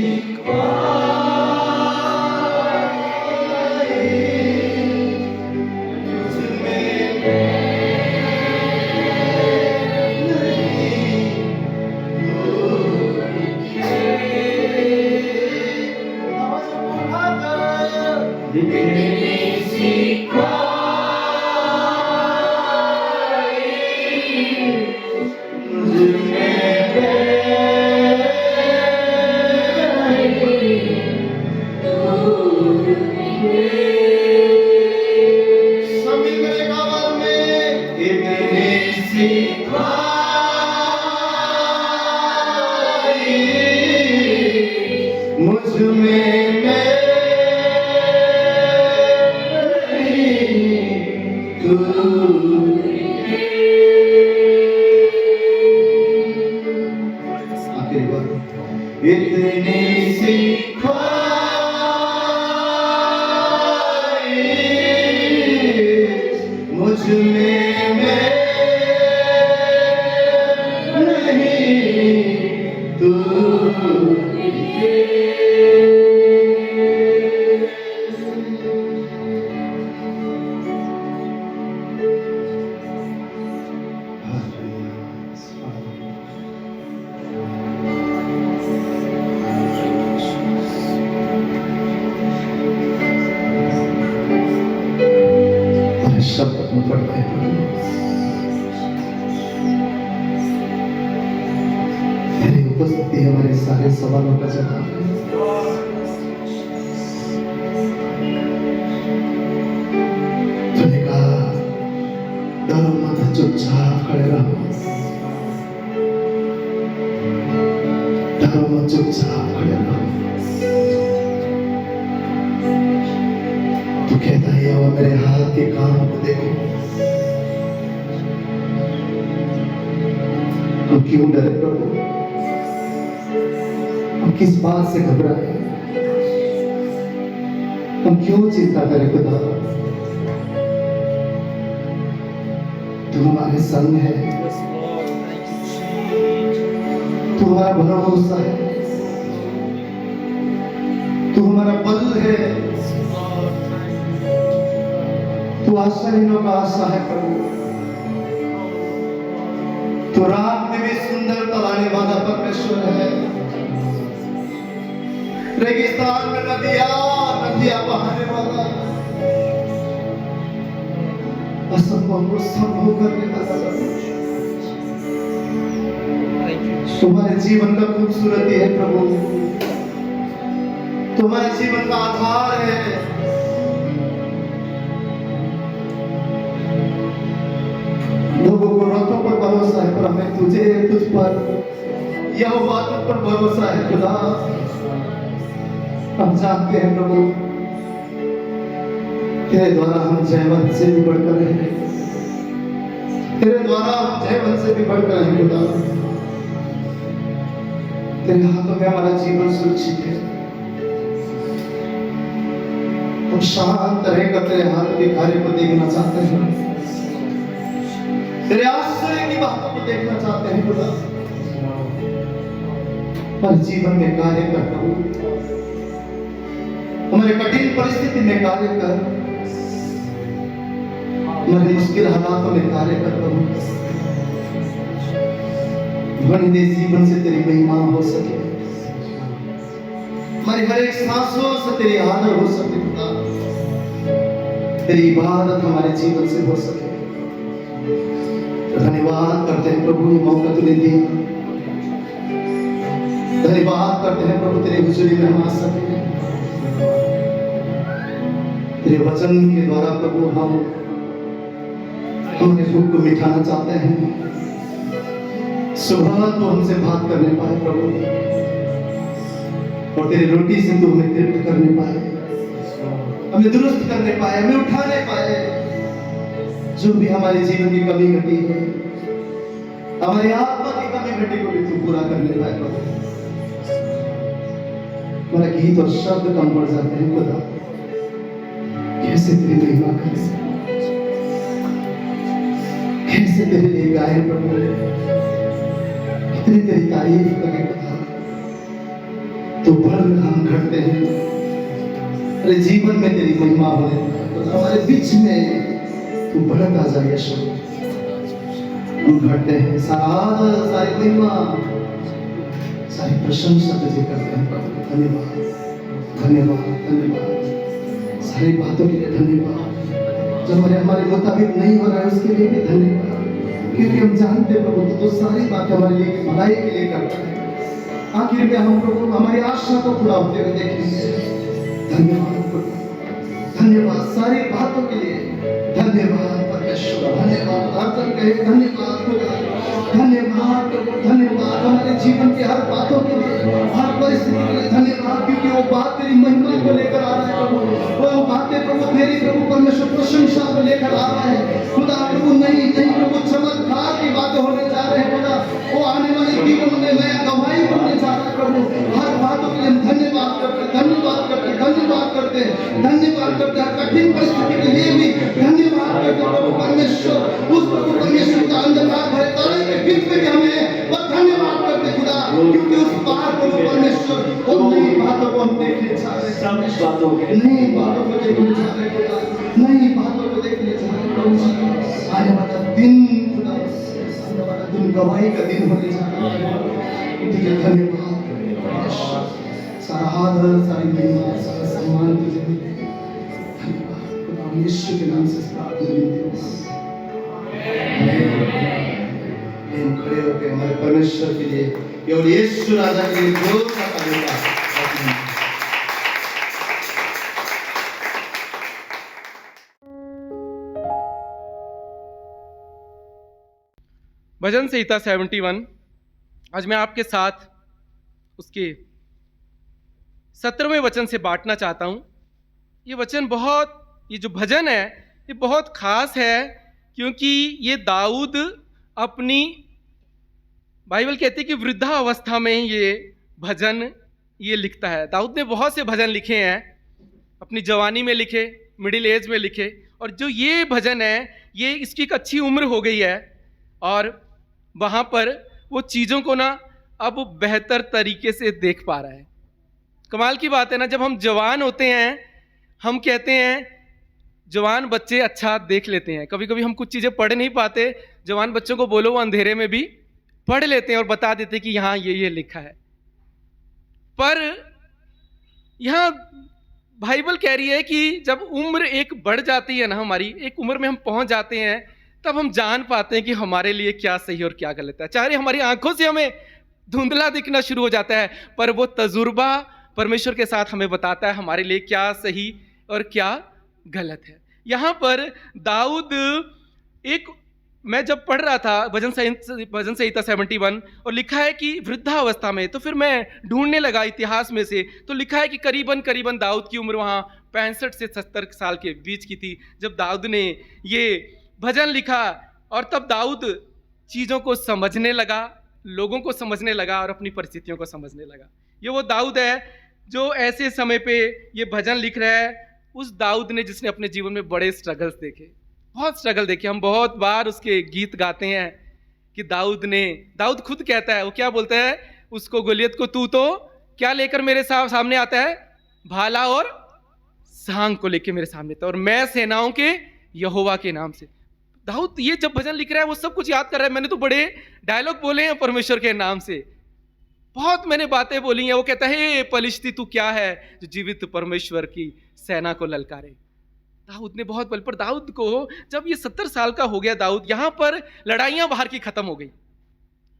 हमारे सारे सवालों का जवाब है। तूने कहा डरो मत, चुपचाप खड़े रहो, डरो मत, चुपचाप खड़े रहो। तू कहता है वो मेरे हाथ के काम को देखो। हम क्यों डरे प्रभु? किस बात से घबराए? हम क्यों चिंता करें खुदा? तू हमारे संग है, तू हमारा भरोसा है, तू हमारा बल है, तू आशाहीनों का आशा है प्रभु। तू रात में भी सुंदर तलाने वाला परमेश्वर है। रेगिस्तान में नदियां बहाने वाला, असंभव को संभव करने वाला। तुम्हारे जीवन का खूबसूरती है प्रभु, तुम्हारे जीवन का आधार है। लोगों को रथों पर भरोसा है, पर हमें तुझ पर यह बातों पर भरोसा है खुदा। हम जानते हैं प्रभु तेरे द्वारा हम जयवंत से भी बढ़कर हैं, तेरे द्वारा हम जयवंत से भी बढ़कर हैं खुदा। तेरे हाथों में हमारा जीवन सुरक्षित है। हम शांत रहकर तेरे हाथ के कार्य को देखना चाहते हैं, तेरे आश्चर्य की बातों को देखना चाहते हैं खुदा। पर जीवन में कार्य कर प्रभु, हमारे कठिन परिस्थिति में कार्य कर, हमारे मुश्किल हालातों में कार्य कर प्रभु। ध्वनि दे जीवन से तेरी महिमा हो सके, हमारी हर एक सांसों से तेरी आदर हो सके खुदा। तेरी इबादत हमारे जीवन से हो सके। धन्यवाद करते हैं प्रभु, ये मौका तूने दिया। धन्यवाद करते हैं प्रभु, तेरे हुजूरी में हम आ सके। तेरे वचन के द्वारा प्रभु हम अपने भूख को मिटाना चाहते हैं। सुबह तो हमसे बात करने पाए प्रभु, और तेरी रोटी से तू हमें तृप्त करने पाए, हमें दुरुस्त करने पाए, हमें उठाने पाए। जो भी हमारे जीवन की कमी घटी है, हमारी आत्मा की कमी घटी को भी तू पूरा करने पाए प्रभु। हमारा गीत और शब्द कम पड़ जाते हैं खुदा। कैसे तेरी महिमा कर सकते, कैसे तेरे लिए गाए प्रभु, कितनी तेरी तारीफ करें खुदा। तो बढ़ हम घटते हैं, अरे जीवन में तेरी महिमा बोले खुदा, हमारे बीच में तू बढ़ता जा यीशु। हम घटते हैं, सारा सारी महिमा सारी प्रशंसा तुझे करते हैं प्रभु। धन्यवाद धन्यवाद धन्यवाद, सारी बातों के लिए धन्यवाद। जो हमारे मुताबिक नहीं हो रहा है उसके लिए भी धन्यवाद, क्योंकि हम जानते हैं प्रभु तो सारी बातें हमारे लिए भलाई के लिए करता है। आखिर में हम प्रभु हमारी आशा को पूरा होते हुए देखेंगे। धन्यवाद प्रभु, धन्यवाद सारी बातों के लिए, धन्यवाद परमेश्वर, धन्यवाद। अर्जन कहे धन्यवाद खुदा, धन्यवाद प्रभु, धन्यवाद हमारे जीवन के हर बातों के लिए, हर परिस्थिति के लिए धन्यवाद, क्योंकि वो बात तेरी महिमा को लेकर आ रहा है प्रभु। वो बातें प्रभु तेरी प्रभु परमेश्वर प्रशंसा को लेकर आ रहा है खुदा। प्रभु नहीं नहीं प्रभु चमत्कार की बातें होने जा रहे हैं खुदा। वो आने वाले जीवन में नया गवाही बनने जा रहा है प्रभु। हर बातों के लिए हम धन्यवाद करते, धन्यवाद करते, धन्यवाद करते, धन्यवाद करते। हर कठिन परिस्थिति के लिए भी धन्यवाद करते प्रभु परमेश्वर। उस प्रभु परमेश्वर का अंधकार भरे ताले के बीच में भी हमें वो धन्यवाद करते खुदा, क्योंकि उस पार प्रभु परमेश्वर उन नई बातों को हम देखने जा रहे हैं, नई बातों को देखने जा रहे हैं खुदा, नई बातों को देखने जा रहे हैं प्रभु। आने वाला दिन खुदा, आने वाला दिन गवाही का दिन होने जा रहा है। तुझे धन्यवाद परमेश्वर, सारा आदर सारी महिमा सारा सम्मान तुझे मिले। धन्यवाद खुदा, हम यीशु के नाम से प्रार्थना करते हैं। हम खड़े होकर हमारे परमेश्वर के लिए केवल यीशु राजा के लिए जोर का करेगा। भजन संहिता 71, आज मैं आपके साथ उसके 17वें वचन से बांटना चाहता हूं। ये वचन ये जो भजन है ये बहुत खास है, क्योंकि ये दाऊद अपनी, बाइबल कहती है कि वृद्धावस्था में ये भजन ये लिखता है। दाऊद ने बहुत से भजन लिखे हैं, अपनी जवानी में लिखे, मिडिल एज में लिखे, और जो ये भजन है ये इसकी एक अच्छी उम्र हो गई है, और वहाँ पर वो चीज़ों को ना अब बेहतर तरीके से देख पा रहा है। कमाल की बात है ना, जब हम जवान होते हैं हम कहते हैं, जवान बच्चे अच्छा देख लेते हैं। कभी कभी हम कुछ चीज़ें पढ़ नहीं पाते, जवान बच्चों को बोलो वो अंधेरे में भी पढ़ लेते हैं और बता देते हैं कि यहाँ ये लिखा है। पर यहाँ बाइबल कह रही है कि जब उम्र एक बढ़ जाती है ना, हमारी एक उम्र में हम पहुंच जाते हैं, तब हम जान पाते हैं कि हमारे लिए क्या सही और क्या गलत है। चाहे हमारी आंखों से हमें धुंधला दिखना शुरू हो जाता है, पर वो तजुर्बा परमेश्वर के साथ हमें बताता है हमारे लिए क्या सही और क्या गलत है। यहाँ पर दाऊद मैं जब पढ़ रहा था भजन संहिता 71 और लिखा है कि वृद्धावस्था में, तो फिर मैं ढूंढने लगा इतिहास में से, तो लिखा है कि करीबन दाऊद की उम्र वहाँ 65 से 70 साल के बीच की थी जब दाऊद ने ये भजन लिखा। और तब दाऊद चीज़ों को समझने लगा, लोगों को समझने लगा और अपनी परिस्थितियों को समझने लगा। ये वो दाऊद है जो ऐसे समय पे ये भजन लिख रहा है। उस दाऊद ने जिसने अपने जीवन में बड़े स्ट्रगल्स देखे, बहुत स्ट्रगल देखे। हम बहुत बार उसके गीत गाते हैं कि दाऊद खुद कहता है, वो क्या बोलता है, उसको गोलियत को तू तो क्या लेकर मेरे सामने आता है, भाला और सांग को लेकर मेरे सामने था, और मैं सेनाओं के यहोवा के नाम से। दाऊद ये जब भजन लिख रहा है वो सब कुछ याद कर रहा है। मैंने तो बड़े डायलॉग बोले हैं परमेश्वर के नाम से, बहुत मैंने बातें बोली हैं। वो कहता है, हे पलिश्ती तू क्या है जो जीवित परमेश्वर की सेना को ललकारे। दाऊद ने बहुत पर दाऊद को जब ये 70 साल का हो गया, दाऊद यहाँ पर लड़ाइयाँ बाहर की खत्म हो गई,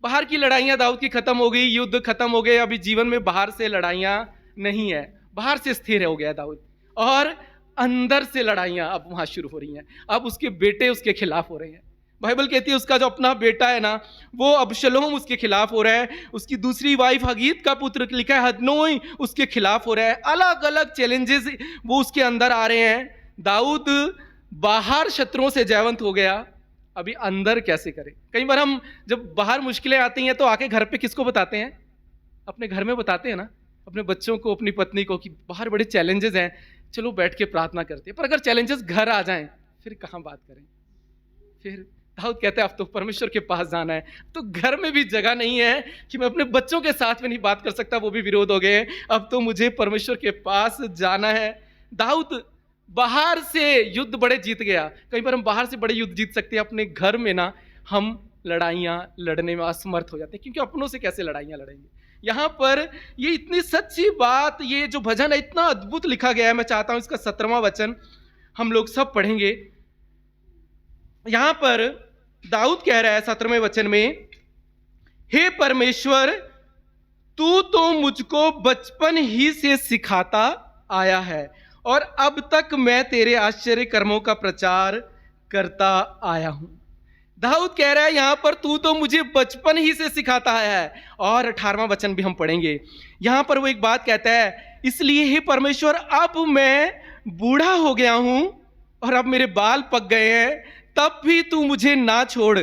बाहर की लड़ाइयाँ दाऊद की खत्म हो गई, युद्ध खत्म हो गए। अभी जीवन में बाहर से लड़ाइयाँ नहीं है, बाहर से स्थिर हो गया दाऊद, और अंदर से लड़ाइयाँ अब वहाँ शुरू हो रही हैं। अब उसके बेटे उसके खिलाफ हो रहे हैं। बाइबल कहती है उसका जो अपना बेटा है ना, वो अबशलोम उसके खिलाफ हो रहा है। उसकी दूसरी वाइफ हगीत का पुत्र लिखा है हदनोई उसके खिलाफ हो रहा है। अलग अलग चैलेंजेस वो उसके अंदर आ रहे हैं। दाऊद बाहर शत्रुओं से जयवंत हो गया, अभी अंदर कैसे करे। कई बार हम जब बाहर मुश्किलें आती हैं तो आके घर पे किसको बताते हैं, अपने घर में बताते हैं ना, अपने बच्चों को, अपनी पत्नी को कि बाहर बड़े चैलेंजेस हैं, चलो बैठ के प्रार्थना करते हैं। पर अगर चैलेंजेस घर आ जाएं फिर कहाँ बात करें। फिर दाऊद कहता है अब तो परमेश्वर के पास जाना है। तो घर में भी जगह नहीं है कि मैं अपने बच्चों के साथ में नहीं बात कर सकता, वो भी विरोध हो गए हैं। अब तो मुझे परमेश्वर के पास जाना है। दाऊद बाहर से युद्ध बड़े जीत गया। कई बार हम बाहर से बड़े युद्ध जीत सकते हैं, अपने घर में ना हम लड़ाइयाँ लड़ने में असमर्थ हो जाते हैं, क्योंकि अपनों से कैसे लड़ाइयाँ लड़ेंगे। यहाँ पर ये इतनी सच्ची बात, ये जो भजन है इतना अद्भुत लिखा गया है। मैं चाहता हूँ इसका 17वां वचन हम लोग सब पढ़ेंगे। यहाँ पर दाऊद कह रहा है 17वें वचन में, हे परमेश्वर, तू तो मुझको बचपन ही से सिखाता आया है और अब तक मैं तेरे आश्चर्य कर्मों का प्रचार करता आया हूं। दाऊद कह रहा है यहां पर तू तो मुझे बचपन ही से सिखाता आया है। और 18वां वचन भी हम पढ़ेंगे। यहां पर वो एक बात कहता है, इसलिए हे परमेश्वर, अब मैं बूढ़ा हो गया हूं और अब मेरे बाल पक गए हैं, तब भी तू मुझे ना छोड़,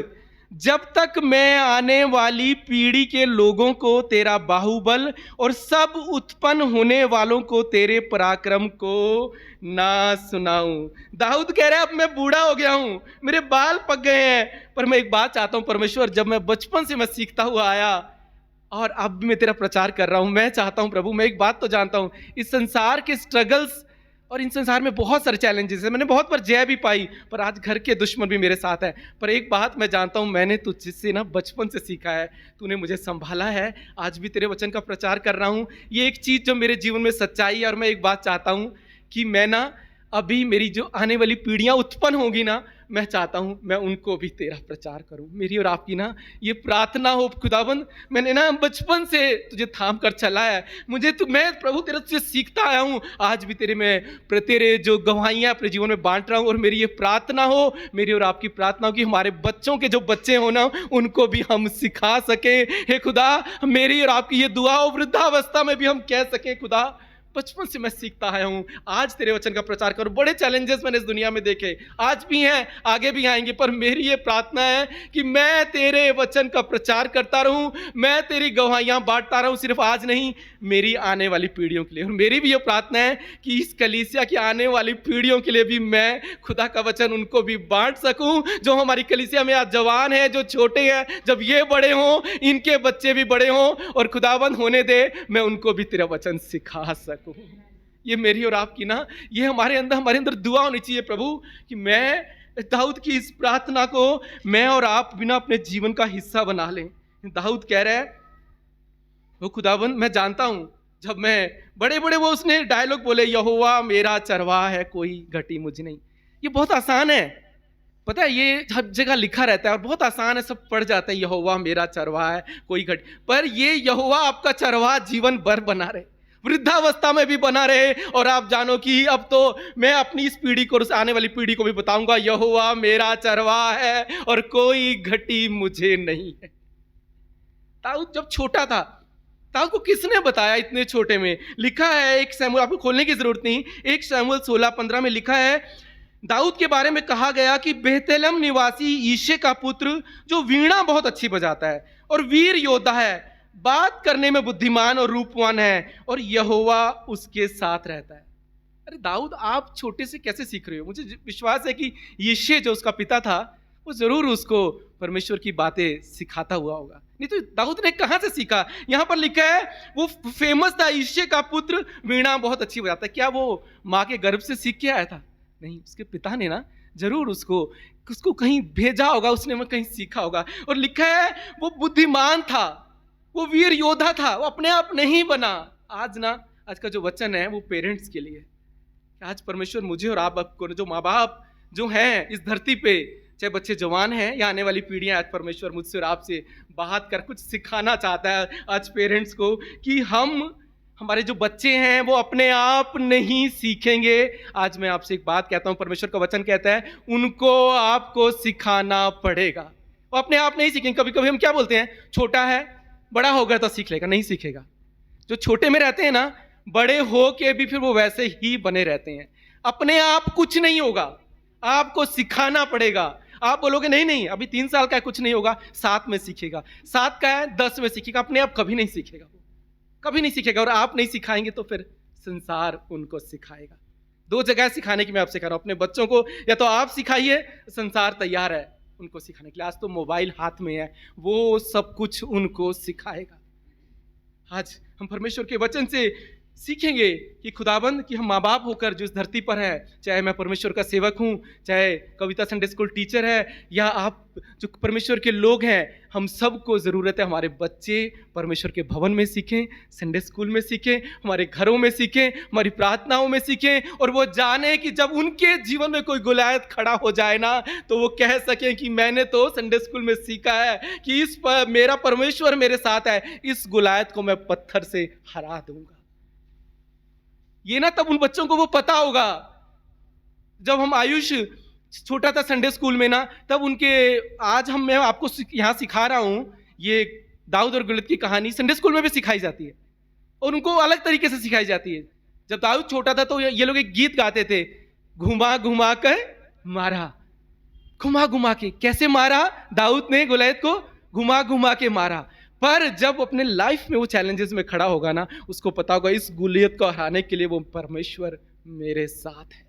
जब तक मैं आने वाली पीढ़ी के लोगों को तेरा बाहुबल और सब उत्पन्न होने वालों को तेरे पराक्रम को ना सुनाऊं। दाऊद कह रहा है अब मैं बूढ़ा हो गया हूं, मेरे बाल पक गए हैं, पर मैं एक बात चाहता हूं परमेश्वर, जब मैं बचपन से मैं सीखता हुआ आया और अब भी मैं तेरा प्रचार कर रहा हूं, मैं चाहता हूं प्रभु, मैं एक बात तो जानता हूं, इस संसार के स्ट्रगल्स और इन संसार में बहुत सारे चैलेंजेस हैं, मैंने बहुत बार जय भी पाई, पर आज घर के दुश्मन भी मेरे साथ है। पर एक बात मैं जानता हूं, मैंने तुझसे ना बचपन से सीखा है, तूने मुझे संभाला है, आज भी तेरे वचन का प्रचार कर रहा हूं। ये एक चीज़ जो मेरे जीवन में सच्चाई है। और मैं एक बात चाहता हूं कि मैं ना अभी मेरी जो आने वाली पीढ़ियां उत्पन्न होगी ना, मैं चाहता हूं मैं उनको भी तेरा प्रचार करूं। मेरी और आपकी ना ये प्रार्थना हो खुदाबंद, मैंने ना बचपन से तुझे थाम कर चला है, मुझे तो मैं प्रभु तेरे से सीखता आया हूं, आज भी तेरे जो गवाहियां अपने जीवन में बांट रहा हूं। और मेरी ये प्रार्थना हो, मेरी और आपकी प्रार्थना हो कि हमारे बच्चों के जो बच्चे हो ना, उनको भी हम सिखा सकें। हे खुदा, मेरी और आपकी ये दुआ हो, वृद्धावस्था में भी हम कह सकें खुदा बचपन से मैं सीखता आया हूं, आज तेरे वचन का प्रचार करूं। बड़े चैलेंजेस मैंने इस दुनिया में देखे, आज भी हैं, आगे भी आएंगे, पर मेरी ये प्रार्थना है कि मैं तेरे वचन का प्रचार करता रहूं, मैं तेरी गवाहियां बांटता रहूं, सिर्फ आज नहीं, मेरी आने वाली पीढ़ियों के लिए। और मेरी भी ये प्रार्थना है कि इस कलीसिया की आने वाली पीढ़ियों के लिए भी मैं खुदा का वचन उनको भी बांट सकूं। जो हमारी कलीसिया में आज जवान है, जो छोटे हैं, जब ये बड़े हों, इनके बच्चे भी बड़े हों, और खुदाबंद होने दे, मैं उनको भी तेरा वचन सिखा सकूं। ये मेरी और आपकी ना, ये हमारे अंदर दुआ होनी चाहिए प्रभु, कि मैं दाऊद की इस प्रार्थना को मैं और आप बिना अपने जीवन का हिस्सा बना लें। दाऊद कह रहा है, वो खुदाबंद, मैं जानता हूं, जब मैं बड़े बड़े वो उसने डायलॉग बोले, यहोवा मेरा चरवाहा है, कोई घटी मुझ नहीं। ये बहुत आसान है, पता है, ये हर जगह लिखा रहता है और बहुत आसान है, सब पढ़ जाते हैं, यहोवा मेरा चरवाहा है, कोई घटी। पर ये यहोवा आपका चरवाहा जीवन भर बना रहे, वृद्धावस्था में भी बना रहे। और आप जानो कि अब तो मैं अपनी इस पीढ़ी को, आने वाली पीढ़ी को भी बताऊंगा, यहोवा मेरा चरवाहा है और कोई घटी मुझे नहीं है। दाऊद जब छोटा था, दाऊद को किसने बताया इतने छोटे में? लिखा है, एक शमूएल, आपको खोलने की जरूरत नहीं, 1 शमूएल 16:15 में लिखा है, दाऊद के बारे में कहा गया कि बेतलेहम निवासी यिशै का पुत्र, जो वीणा बहुत अच्छी बजाता है और वीर योद्धा है, बात करने में बुद्धिमान और रूपवान है, और यहोवा उसके साथ रहता है। अरे दाऊद, आप छोटे से कैसे सीख रहे हो? मुझे विश्वास है कि यिशै जो उसका पिता था, वो जरूर उसको परमेश्वर की बातें सिखाता हुआ होगा, नहीं तो दाऊद ने कहां से सीखा? यहां पर लिखा है वो फेमस था, यिशै का पुत्र वीणा बहुत अच्छी बजाता है। क्या वो माँ के गर्भ से सीख के आया था? नहीं, उसके पिता ने ना जरूर उसको कहीं भेजा होगा, उसने कहीं सीखा होगा। और लिखा है वो बुद्धिमान था, वो वीर योद्धा था, वो अपने आप नहीं बना। आज का जो वचन है वो पेरेंट्स के लिए, आज परमेश्वर मुझे और आपको, जो माँ बाप जो हैं इस धरती पे, चाहे बच्चे जवान हैं या आने वाली पीढ़ियां, आज परमेश्वर मुझसे और आपसे बात कर कुछ सिखाना चाहता है आज पेरेंट्स को, कि हमारे जो बच्चे हैं वो अपने आप नहीं सीखेंगे। आज मैं आपसे एक बात कहता हूं, परमेश्वर का वचन कहता है उनको आपको सिखाना पड़ेगा, वो अपने आप नहीं सीखेंगे। कभी कभी हम क्या बोलते हैं, छोटा है, बड़ा होगा तो सीख लेगा, नहीं सीखेगा। जो छोटे में रहते हैं ना, बड़े हो के भी फिर वो वैसे ही बने रहते हैं। अपने आप कुछ नहीं होगा, आपको सिखाना पड़ेगा। आप बोलोगे नहीं नहीं अभी 3 साल का है, कुछ नहीं होगा, 7 में सीखेगा, 7 का है 10 में सीखेगा, अपने आप कभी नहीं सीखेगा। कभी नहीं सीखेगा, और आप नहीं सिखाएंगे तो फिर संसार उनको सिखाएगा। दो जगह सिखाने की मैं आपसे कह रहा हूं, अपने बच्चों को या तो आप सिखाइए, संसार तैयार है उनको सिखाने के लिए। आज तो मोबाइल हाथ में है, वो सब कुछ उनको सिखाएगा। आज हम परमेश्वर के वचन से सीखेंगे कि खुदाबंद कि हम माँ बाप होकर जो इस धरती पर है, चाहे मैं परमेश्वर का सेवक हूँ, चाहे कविता संडे स्कूल टीचर है, या आप जो परमेश्वर के लोग हैं, हम सबको ज़रूरत है हमारे बच्चे परमेश्वर के भवन में सीखें, संडे स्कूल में सीखें, हमारे घरों में सीखें, हमारी प्रार्थनाओं में सीखें, और वो जाने कि जब उनके जीवन में कोई गुलायत खड़ा हो जाए ना, तो वो कह सकें कि मैंने तो संडे स्कूल में सीखा है कि मेरा परमेश्वर मेरे साथ है, इस गुलायत को मैं पत्थर से हरा दूंगा। ये ना तब उन बच्चों को वो पता होगा। जब हम आयुष छोटा था संडे स्कूल में ना, तब उनके आज मैं आपको यहाँ सिखा रहा हूँ, ये दाऊद और गुलियत की कहानी संडे स्कूल में भी सिखाई जाती है, और उनको अलग तरीके से सिखाई जाती है। जब दाऊद छोटा था तो ये लोग एक गीत गाते थे, घुमा घुमा कर मारा, घुमा घुमा के कैसे मारा दाऊद ने गुलियत को, घुमा घुमा के मारा। पर जब अपने लाइफ में वो चैलेंजेस में खड़ा होगा ना, उसको पता होगा इस गुलियत को हराने के लिए वो परमेश्वर मेरे साथ है,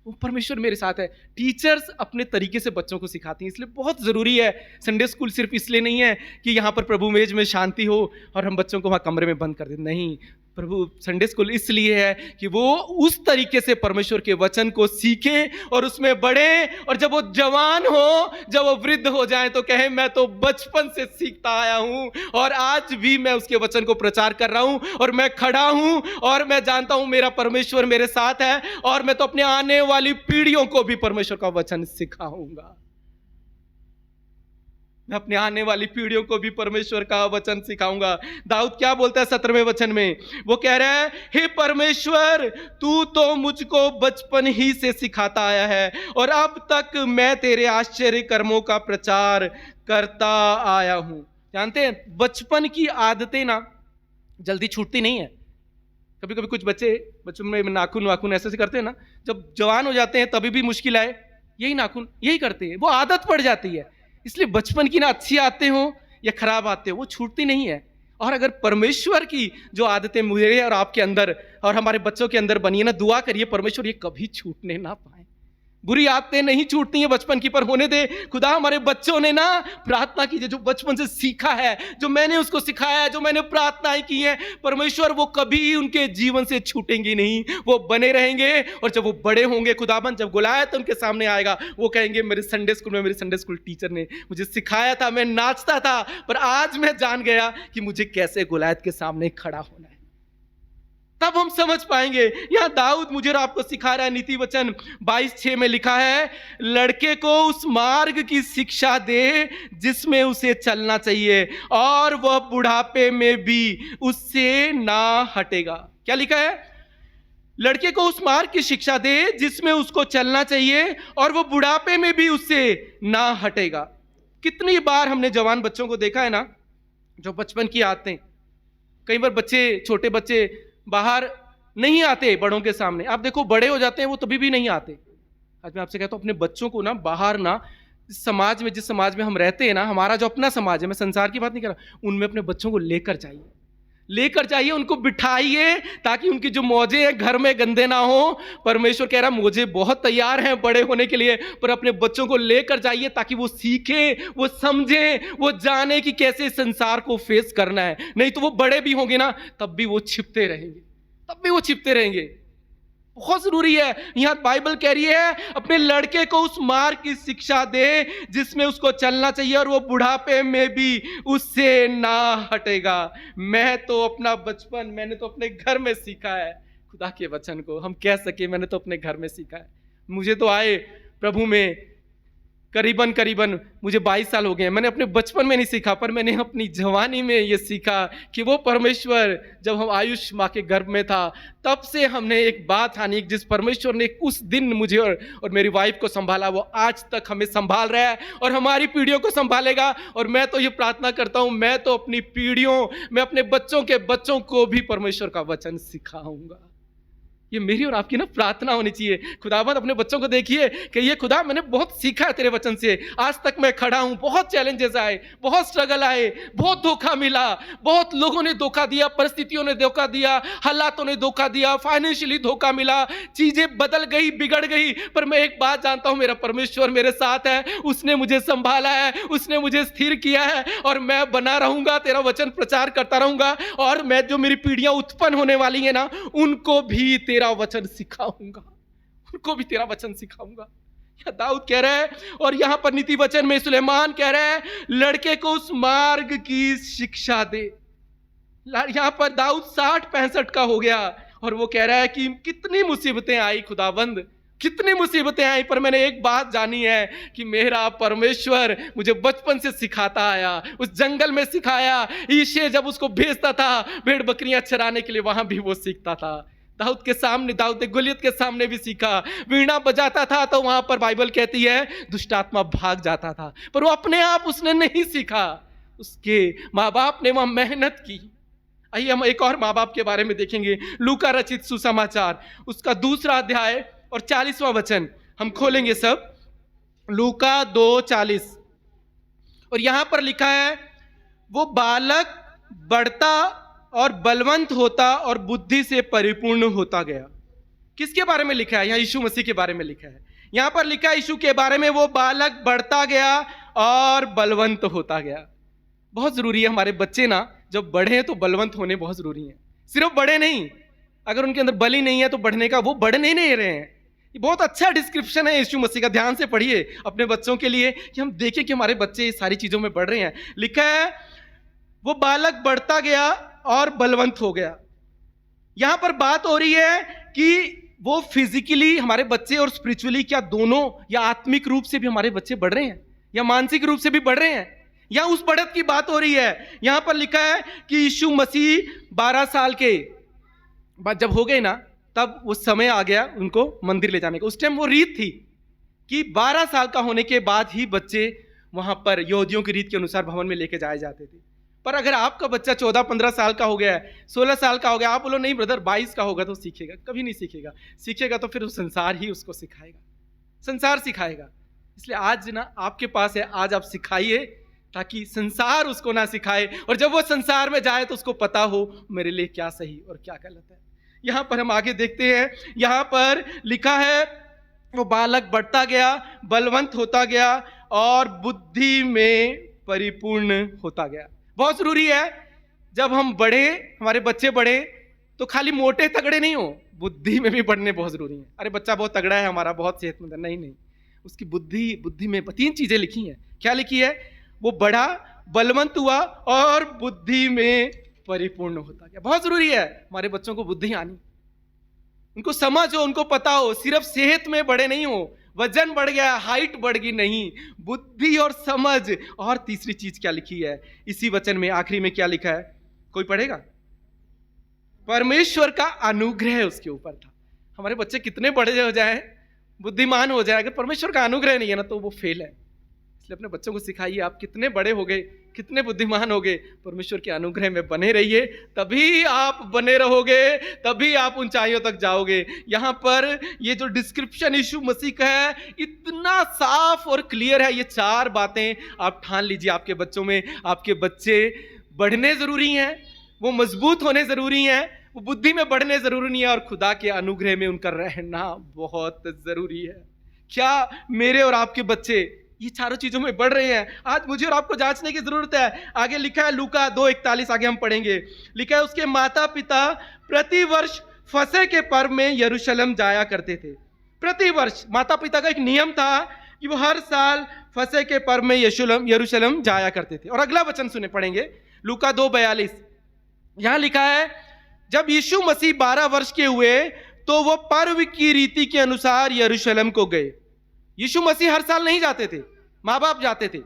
वो परमेश्वर मेरे साथ है। टीचर्स अपने तरीके से बच्चों को सिखाती हैं, इसलिए बहुत ज़रूरी है। संडे स्कूल सिर्फ इसलिए नहीं है कि यहाँ पर प्रभु मेज में शांति हो और हम बच्चों को वहाँ कमरे में बंद कर दें, नहीं। प्रभु संडे स्कूल इसलिए है कि वो उस तरीके से परमेश्वर के वचन को सीखें और उसमें बढ़े, और जब वो जवान हो, जब वो वृद्ध हो जाए तो कहे मैं तो बचपन से सीखता आया हूं और आज भी मैं उसके वचन को प्रचार कर रहा हूं, और मैं खड़ा हूं और मैं जानता हूं मेरा परमेश्वर मेरे साथ है, और मैं तो अपने आने वाली पीढ़ियों को भी परमेश्वर का वचन सिखाऊंगा। मैं अपने आने वाली पीढ़ियों को भी परमेश्वर का वचन सिखाऊंगा। दाऊद क्या बोलता है 17वें वचन में, वो कह रहा है, हे परमेश्वर तू तो मुझको बचपन ही से सिखाता आया है और अब तक मैं तेरे आश्चर्य कर्मों का प्रचार करता आया हूं। जानते हैं बचपन की आदतें ना जल्दी छूटती नहीं है। कभी कभी कुछ बचपन में नाखून वाखून ऐसे करते हैं ना, जब जवान हो जाते हैं तभी भी मुश्किल आए, यही नाखून यही करते हैं, वो आदत पड़ जाती है। इसलिए बचपन की ना अच्छी आदतें हो या खराब आदतें, वो छूटती नहीं है। और अगर परमेश्वर की जो आदतें मेरे और आपके अंदर और हमारे बच्चों के अंदर बनी है ना, दुआ करिए परमेश्वर ये कभी छूटने ना पाए। बुरी आदतें नहीं छूटती हैं बचपन की, पर होने दे खुदा हमारे बच्चों ने ना प्रार्थना कीजिए, जो बचपन से सीखा है, जो मैंने उसको सिखाया है, जो मैंने प्रार्थनाएं की हैं, परमेश्वर वो कभी उनके जीवन से छूटेंगे नहीं, वो बने रहेंगे। और जब वो बड़े होंगे, खुदाबंद जब गुलायत उनके सामने आएगा, वो कहेंगे मेरे संडे स्कूल में मेरे संडे स्कूल टीचर ने मुझे सिखाया था, मैं नाचता था, पर आज मैं जान गया कि मुझे कैसे गुलायत के सामने खड़ा होना है। तब हम समझ पाएंगे। यहां दाऊद मुझे और आपको सिखा रहा है, नीति वचन 22:6 में लिखा है, लड़के को उस मार्ग की शिक्षा दे जिसमें उसे चलना चाहिए और वह बुढ़ापे में भी उससे ना हटेगा। क्या लिखा है? लड़के को उस मार्ग की शिक्षा दे जिसमें उसको चलना चाहिए और वह बुढ़ापे में भी उससे ना हटेगा। कितनी बार हमने जवान बच्चों को देखा है ना, जो बचपन की आदतें, कई बार बच्चे, छोटे बच्चे बाहर नहीं आते बड़ों के सामने। आप देखो बड़े हो जाते हैं वो तभी भी नहीं आते। आज मैं आपसे कहता हूं अपने बच्चों को ना बाहर ना, समाज में, जिस समाज में हम रहते हैं ना, हमारा जो अपना समाज है, मैं संसार की बात नहीं कर रहा, उनमें अपने बच्चों को लेकर जाइए, उनको बिठाइए ताकि उनकी जो मौजें हैं घर में गंदे ना हो। परमेश्वर कह रहा मौजे बहुत तैयार हैं बड़े होने के लिए, पर अपने बच्चों को लेकर जाइए ताकि वो सीखें, वो समझें, वो जाने कि कैसे संसार को फेस करना है। नहीं तो वो बड़े भी होंगे ना, तब भी वो छिपते रहेंगे। बहुत जरूरी है। यहां बाइबल कह रही है अपने लड़के को उस मार्ग की शिक्षा दे जिसमें उसको चलना चाहिए और वो बुढ़ापे में भी उससे ना हटेगा। मैं तो अपना बचपन मैंने तो अपने घर में सीखा है खुदा के वचन को। हम कह सके मैंने तो अपने घर में सीखा है। मुझे तो आए प्रभु में करीबन मुझे 22 साल हो गए हैं। मैंने अपने बचपन में नहीं सीखा, पर मैंने अपनी जवानी में ये सीखा कि वो परमेश्वर, जब हम आयुष माँ के गर्भ में था तब से हमने एक बात आनी, जिस परमेश्वर ने उस दिन मुझे और मेरी वाइफ को संभाला, वो आज तक हमें संभाल रहा है और हमारी पीढ़ियों को संभालेगा। और मैं तो ये प्रार्थना करता हूँ, मैं तो अपनी पीढ़ियों, मैं अपने बच्चों के बच्चों को भी परमेश्वर का वचन सिखाऊंगा। ये मेरी और आपकी ना प्रार्थना होनी चाहिए। खुदावंद अपने बच्चों को देखिए कि ये खुदा मैंने बहुत सीखा है तेरे वचन से, आज तक मैं खड़ा हूं, बहुत चैलेंजेस आए, बहुत स्ट्रगल आए, बहुत धोखा मिला, बहुत लोगों ने धोखा दिया, परिस्थितियों ने धोखा दिया, हालातों ने धोखा दिया, फाइनेंशियली धोखा मिला, चीजें बदल गई, बिगड़ गई, पर मैं एक बात जानता हूं, मेरा परमेश्वर मेरे साथ है, उसने मुझे संभाला है, उसने मुझे स्थिर किया है और मैं बना रहूंगा, तेरा वचन प्रचार करता रहूंगा और मैं जो मेरी पीढ़ियां उत्पन्न होने वाली है ना उनको भी तेरा वचन सिखाऊंगा, उनको भी तेरा वचन सिखाऊंगा। या दाऊद कह रहा है, और यहां पर नीति वचन में सुलेमान कह रहा है, लड़के को उस मार्ग की शिक्षा दे। यहां पर दाऊद 60-65 का हो गया और वो कह रहा है कि कितनी मुसीबतें आई खुदाबंद, कितनी मुसीबतें आई, पर मैंने एक बात जानी है कि मेरा परमेश्वर मुझे बचपन से सिखाता आया, उस जंगल में सिखाया, ईशे जब उसको भेजता था भेड़ बकरियां चराने के लिए, वहां भी वो सीखता था। दाऊद के सामने, दाऊद ने गोलियत के सामने भी सीखा, वीणा बजाता था तो वहां पर बाइबल कहती है दुष्ट आत्मा भाग जाता था, पर वो अपने आप उसने नहीं सीखा, उसके माँ बाप ने वहां मेहनत की। आइए हम एक और माँ बाप के बारे में देखेंगे, लूका रचित सुसमाचार उसका 2 अध्याय और 40वां वचन हम खोलेंगे सब, लूका 2:40। और यहां पर लिखा है, वो बालक बढ़ता और बलवंत होता और बुद्धि से परिपूर्ण होता गया। किसके बारे में लिखा है? यहाँ यीशु मसीह के बारे में लिखा है। यहां पर लिखा है यीशु के बारे में, वो बालक बढ़ता गया और बलवंत होता गया। बहुत जरूरी है हमारे बच्चे ना जब बढ़े हैं तो बलवंत होने बहुत जरूरी है, सिर्फ बढ़े नहीं, अगर उनके अंदर बल ही नहीं है तो बढ़ने का, वो बढ़ने नहीं रहे हैं। ये बहुत अच्छा डिस्क्रिप्शन है यीशु मसीह का, ध्यान से पढ़िए अपने बच्चों के लिए कि हम देखें कि हमारे बच्चे ये सारी चीजों में बढ़ रहे हैं। लिखा है वो बालक बढ़ता गया और बलवंत हो गया। यहां पर बात हो रही है कि वो फिजिकली हमारे बच्चे और स्पिरिचुअली क्या दोनों, या आत्मिक रूप से भी हमारे बच्चे बढ़ रहे हैं या मानसिक रूप से भी बढ़ रहे हैं, या उस बढ़त की बात हो रही है। यहां पर लिखा है कि यीशु मसीह 12 साल के बाद जब हो गए ना, तब वो समय आ गया उनको मंदिर ले जाने का। उस टाइम वो रीत थी कि 12 साल का होने के बाद ही बच्चे वहां पर यहूदियों की रीत के अनुसार भवन में लेके जाए जाते थे। पर अगर आपका बच्चा 14-15 साल का हो गया है, 16 साल का हो गया, आप बोलो नहीं ब्रदर 22 का होगा तो सीखेगा, कभी नहीं सीखेगा। सीखेगा तो फिर वो संसार ही उसको सिखाएगा, संसार सिखाएगा। इसलिए आज ना आपके पास है, आज आप सिखाइए ताकि संसार उसको ना सिखाए, और जब वो संसार में जाए तो उसको पता हो मेरे लिए क्या सही और क्या गलत है। यहां पर हम आगे देखते हैं, यहां पर लिखा है वो बालक बढ़ता गया, बलवंत होता गया और बुद्धि में परिपूर्ण होता गया। बहुत जरूरी है जब हम बढ़े, हमारे बच्चे बढ़े, तो खाली मोटे तगड़े नहीं हो, बुद्धि में भी बढ़ने बहुत जरूरी है। अरे बच्चा बहुत तगड़ा है हमारा, बहुत सेहतमंद है, नहीं, उसकी बुद्धि में 3 चीजें लिखी हैं। क्या लिखी है? वो बढ़ा, बलवंत हुआ और बुद्धि में परिपूर्ण होता गया। बहुत जरूरी है हमारे बच्चों को बुद्धि आनी, उनको समझ हो, उनको पता हो, सिर्फ सेहत में बड़े नहीं हो, वजन बढ़ गया, हाइट बढ़ गई, नहीं, बुद्धि और समझ। और तीसरी चीज क्या लिखी है इसी वचन में, आखिरी में क्या लिखा है, कोई पढ़ेगा? परमेश्वर का अनुग्रह उसके ऊपर था। हमारे बच्चे कितने बड़े हो जाए, बुद्धिमान हो जाए, अगर परमेश्वर का अनुग्रह नहीं है ना तो वो फेल है। इसलिए अपने बच्चों को सिखाइए, आप कितने बड़े हो गए, कितने बुद्धिमान हो गए, परमेश्वर के अनुग्रह में बने रहिए, तभी आप बने रहोगे, तभी आप ऊंचाइयों तक जाओगे। यहां पर ये जो डिस्क्रिप्शन यीशु मसीह का है इतना साफ और क्लियर है। ये 4 बातें आप ठान लीजिए आपके बच्चों में। आपके बच्चे बढ़ने जरूरी हैं, वो मजबूत होने जरूरी हैं, वो बुद्धि में बढ़ने जरूरी नहीं है, और खुदा के अनुग्रह में उनका रहना बहुत जरूरी है। क्या मेरे और आपके बच्चे ये चारों चीजों में बढ़ रहे हैं? आज मुझे और आपको जांचने की जरूरत है। आगे लिखा है लूका 2:41, आगे हम पढ़ेंगे। लिखा है उसके माता पिता प्रति वर्ष फसह के पर्व में यरूशलेम जाया करते थे। प्रति वर्ष माता पिता का एक नियम था कि वो हर साल फसह के पर्व में यरूशलेम जाया करते थे। और अगला वचन सुने, पढ़ेंगे लूका 2:42। यहां लिखा है जब यीशु मसीह 12 वर्ष के हुए तो वो पर्व की रीति के अनुसार यरूशलेम को गए। यीशु मसीह हर साल नहीं जाते थे, माँ बाप जाते थे,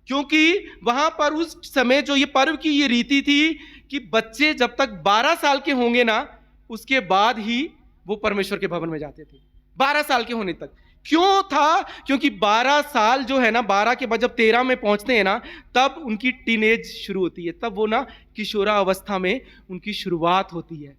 क्योंकि वहां पर उस समय जो ये पर्व की ये रीति थी कि बच्चे जब तक 12 साल के होंगे ना, उसके बाद ही वो परमेश्वर के भवन में जाते थे, 12 साल के होने तक। क्यों था? क्योंकि 12 साल जो है ना, 12 के बाद जब 13 में पहुंचते हैं ना, तब उनकी टीनेज शुरू होती है, तब वो ना किशोरा अवस्था में उनकी शुरुआत होती है।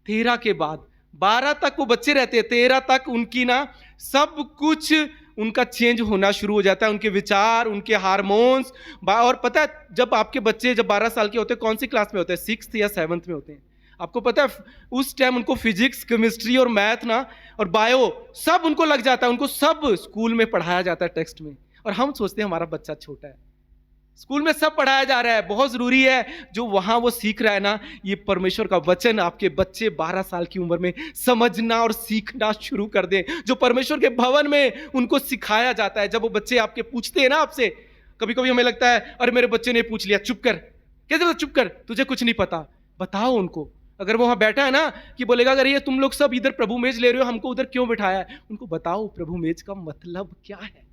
13 के बाद 12 तक वो बच्चे रहते हैं, 13 तक उनकी ना सब कुछ उनका चेंज होना शुरू हो जाता है, उनके विचार, उनके हार्मोन्स। और पता है जब आपके बच्चे जब 12 साल के होते हैं, कौन सी क्लास में होते हैं? 6th या 7th में होते हैं। आपको पता है उस टाइम उनको फिजिक्स, केमिस्ट्री और मैथ ना और बायो सब उनको लग जाता है, उनको सब स्कूल में पढ़ाया जाता है टेक्स्ट में। और हम सोचते हैं हमारा बच्चा छोटा है, स्कूल में सब पढ़ाया जा रहा है। बहुत जरूरी है जो वहां वो सीख रहा है ना, ये परमेश्वर का वचन आपके बच्चे 12 साल की उम्र में समझना और सीखना शुरू कर दें, जो परमेश्वर के भवन में उनको सिखाया जाता है। जब वो बच्चे आपके पूछते हैं ना आपसे, कभी कभी हमें लगता है अरे मेरे बच्चे ने पूछ लिया, चुप कर। कैसे चुप कर, तुझे कुछ नहीं पता। बताओ उनको। अगर वो वहां बैठा है ना कि बोलेगा अगर ये तुम लोग सब इधर प्रभु मेज ले रहे हो, हमको उधर क्यों बिठाया है, उनको बताओ प्रभु मेज का मतलब क्या है।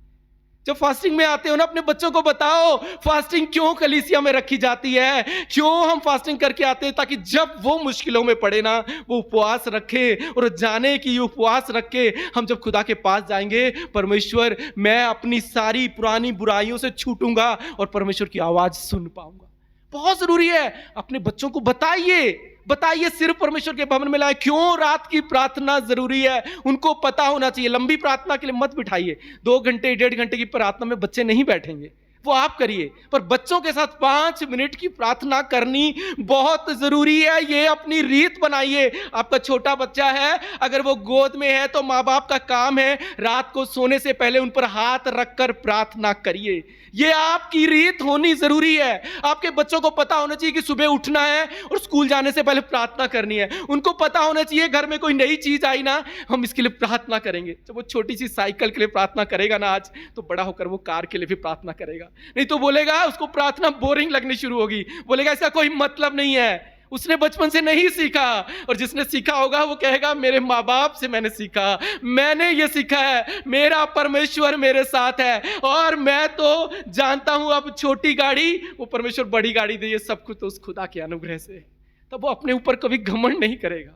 जब फास्टिंग में आते हो ना, अपने बच्चों को बताओ फास्टिंग क्यों कलीसिया में रखी जाती है, क्यों हम फास्टिंग करके आते हैं, ताकि जब वो मुश्किलों में पड़े ना, वो उपवास रखे और जाने की उपवास रख के हम जब खुदा के पास जाएंगे, परमेश्वर मैं अपनी सारी पुरानी बुराइयों से छूटूंगा और परमेश्वर की आवाज सुन पाऊंगा। बहुत जरूरी है, अपने बच्चों को बताइए सिर्फ परमेश्वर के भवन में लाए। क्यों रात की प्रार्थना जरूरी है, उनको पता होना चाहिए। लंबी प्रार्थना के लिए मत बिठाइए, 2 घंटे 1.5 घंटे की प्रार्थना में बच्चे नहीं बैठेंगे, वो आप करिए, पर बच्चों के साथ 5 मिनट की प्रार्थना करनी बहुत जरूरी है। ये अपनी रीत बनाइए। आपका छोटा बच्चा है, अगर वो गोद में है तो माँ बाप का काम है रात को सोने से पहले उन पर हाथ रखकर प्रार्थना करिए। ये आपकी रीत होनी जरूरी है। आपके बच्चों को पता होना चाहिए कि सुबह उठना है और स्कूल जाने से पहले प्रार्थना करनी है। उनको पता होना चाहिए घर में कोई नई चीज आई ना, हम इसके लिए प्रार्थना करेंगे। जब वो छोटी सी साइकिल के लिए प्रार्थना करेगा ना आज, तो बड़ा होकर वो कार के लिए भी प्रार्थना करेगा। नहीं तो बोलेगा, उसको प्रार्थना बोरिंग लगनी शुरू होगी, बोलेगा इसका कोई मतलब नहीं है, उसने बचपन से नहीं सीखा। और जिसने सीखा होगा वो कहेगा मेरे माँ बाप से मैंने सीखा, मैंने ये सीखा है, मेरा परमेश्वर मेरे साथ है और मैं तो जानता हूं अब छोटी गाड़ी वो परमेश्वर बड़ी गाड़ी दे, ये सब कुछ तो उस खुदा के अनुग्रह से। तब वो अपने ऊपर कभी घमंड नहीं करेगा।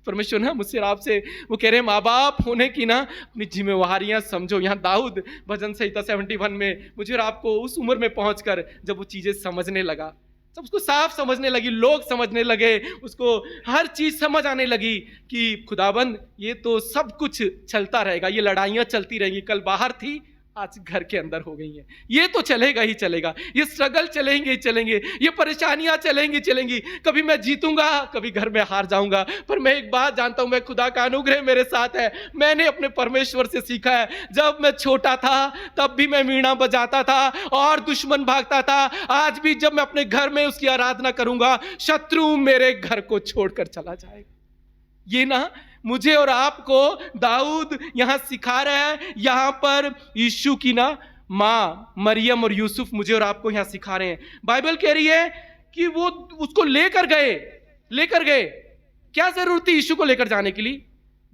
परमेश्वर ना मुझसे आपसे वो कह रहे हैं माँ बाप होने की ना अपनी जिम्मेवारियां समझो। यहाँ दाऊद भजन संहिता 71 में मुझे और आपको उस उम्र में पहुंचकर जब वो चीजें समझने लगा, जब उसको साफ समझने लगी, लोग समझने लगे, उसको हर चीज समझ आने लगी कि खुदाबंद ये तो सब कुछ चलता रहेगा, ये लड़ाइयां चलती रहेंगी, कल बाहर थी आज घर के अंदर हो गई हैं, ये तो चलेगा ही चलेगा, ये स्ट्रगल चलेंगे ही चलेंगे, ये परेशानियां चलेंगी, कभी मैं जीतूंगा कभी घर में हार जाऊंगा, पर मैं एक बात जानता हूं, मैं खुदा का अनुग्रह मेरे साथ है। मैंने अपने परमेश्वर से सीखा है, जब मैं छोटा था तब भी मैं वीणा बजाता था और दुश्मन भागता था, आज भी जब मैं अपने घर में उसकी आराधना करूंगा शत्रु मेरे घर को छोड़कर चला जाएगा। ये ना मुझे और आपको दाऊद यहां सिखा रहा है। यहां पर यीशु की ना मां मरियम और यूसुफ मुझे और आपको यहां सिखा रहे हैं। बाइबल कह रही है कि वो उसको लेकर गए। क्या जरूरत थी यीशु को लेकर जाने के लिए?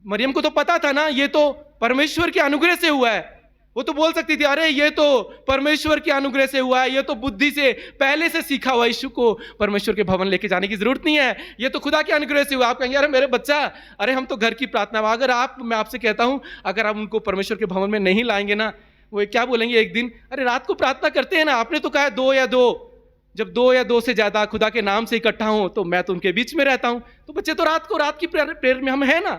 मरियम को तो पता था ना ये तो परमेश्वर के अनुग्रह से हुआ है। वो तो बोल सकती थी अरे ये तो परमेश्वर के अनुग्रह से हुआ है, ये तो बुद्धि से पहले से सीखा हुआ, यीशु को परमेश्वर के भवन लेके जाने की जरूरत नहीं है, ये तो खुदा के अनुग्रह से हुआ। आप कहेंगे अरे मेरे बच्चा, अरे हम तो घर की प्रार्थना। अगर मैं आपसे कहता हूं अगर आप उनको परमेश्वर के भवन में नहीं लाएंगे ना, वो क्या बोलेंगे एक दिन, अरे रात को प्रार्थना करते हैं ना, आपने तो कहा 2 या 2, जब 2 या 2 से ज्यादा खुदा के नाम से इकट्ठा हो तो मैं तो उनके बीच में रहता हूं। तो बच्चे तो रात की प्रेयर में हम है ना,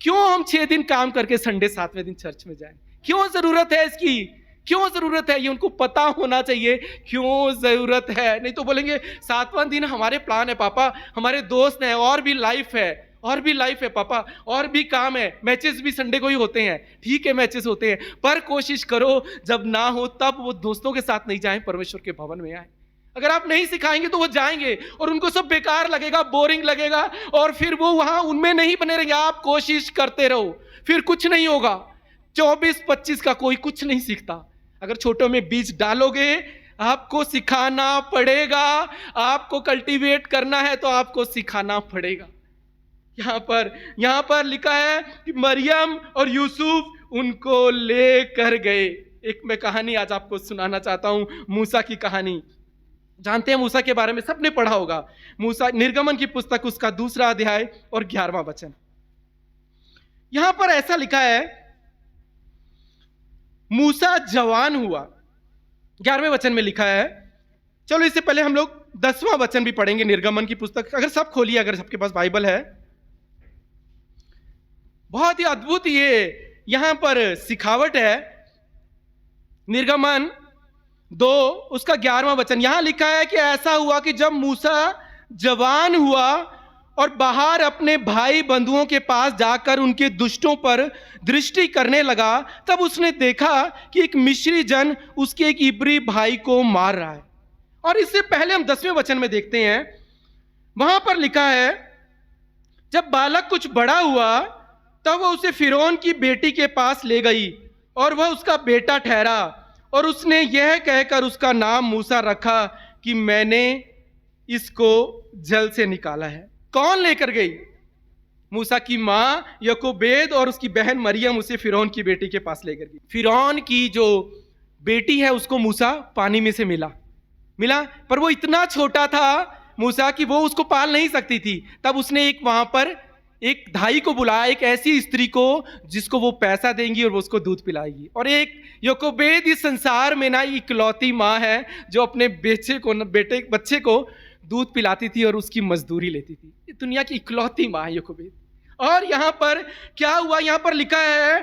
क्यों हम 6 दिन काम करके संडे 7वें दिन चर्च में जाएं? क्यों जरूरत है इसकी? क्यों जरूरत है? ये उनको पता होना चाहिए क्यों जरूरत है। नहीं तो बोलेंगे 7वां दिन हमारे प्लान है पापा, हमारे दोस्त हैं, और भी लाइफ है पापा, और भी काम है, मैचेस भी संडे को ही होते हैं। ठीक है मैचेस होते हैं, पर कोशिश करो जब ना हो तब वो दोस्तों के साथ नहीं जाएं, परमेश्वर के भवन में आए। अगर आप नहीं सिखाएंगे तो वो जाएंगे और उनको सब बेकार लगेगा, बोरिंग लगेगा, और फिर वो वहां उनमें नहीं बने रहेंगे। आप कोशिश करते रहो, फिर कुछ नहीं होगा। 24-25 का कोई कुछ नहीं सीखता। अगर छोटों में बीज डालोगे, आपको सिखाना पड़ेगा, आपको कल्टीवेट करना है तो आपको सिखाना पड़ेगा। यहां पर लिखा है कि मरियम और यूसुफ उनको लेकर गए। एक मैं कहानी आज आपको सुनाना चाहता हूं, मूसा की कहानी। जानते हैं मूसा के बारे में सबने पढ़ा होगा। मूसा, निर्गमन की पुस्तक उसका 2 अध्याय और 11वां वचन। यहां पर ऐसा लिखा है मूसा जवान हुआ, 11वें वचन में लिखा है। चलो इससे पहले हम लोग 10वां वचन भी पढ़ेंगे निर्गमन की पुस्तक। अगर सब खोलिए, अगर सबके पास बाइबल है बहुत ही अद्भुत ये यहां पर सिखावट है। निर्गमन 2 उसका 11वां वचन यहां लिखा है कि ऐसा हुआ कि जब मूसा जवान हुआ और बाहर अपने भाई बंधुओं के पास जाकर उनके दुष्टों पर दृष्टि करने लगा, तब उसने देखा कि एक मिस्री जन उसके एक इब्री भाई को मार रहा है। और इससे पहले हम 10वें वचन में देखते हैं, वहां पर लिखा है जब बालक कुछ बड़ा हुआ तब वह उसे फिरौन की बेटी के पास ले गई और वह उसका बेटा ठहरा, और उसने यह कहकर उसका नाम मूसा रखा कि मैंने इसको जल से निकाला है। कौन लेकर गई? मूसा की मां यकोबेद और उसकी बहन मरियम उसे फिरौन की बेटी के पास लेकर गई। फिरौन की जो बेटी है उसको मूसा पानी में से मिला, पर वो इतना छोटा था मूसा कि वो उसको पाल नहीं सकती थी। तब उसने वहां पर एक धाई को बुलाया, एक ऐसी स्त्री को जिसको वो पैसा देंगी और वो उसको दूध पिलाएगी। और एक यकोबेद इस संसार में ना इकलौती माँ है जो अपने बच्चे को दूध पिलाती थी और उसकी मजदूरी लेती थी। दुनिया की इकलौती माँ है यकोबेद। और यहाँ पर क्या हुआ? यहाँ पर लिखा है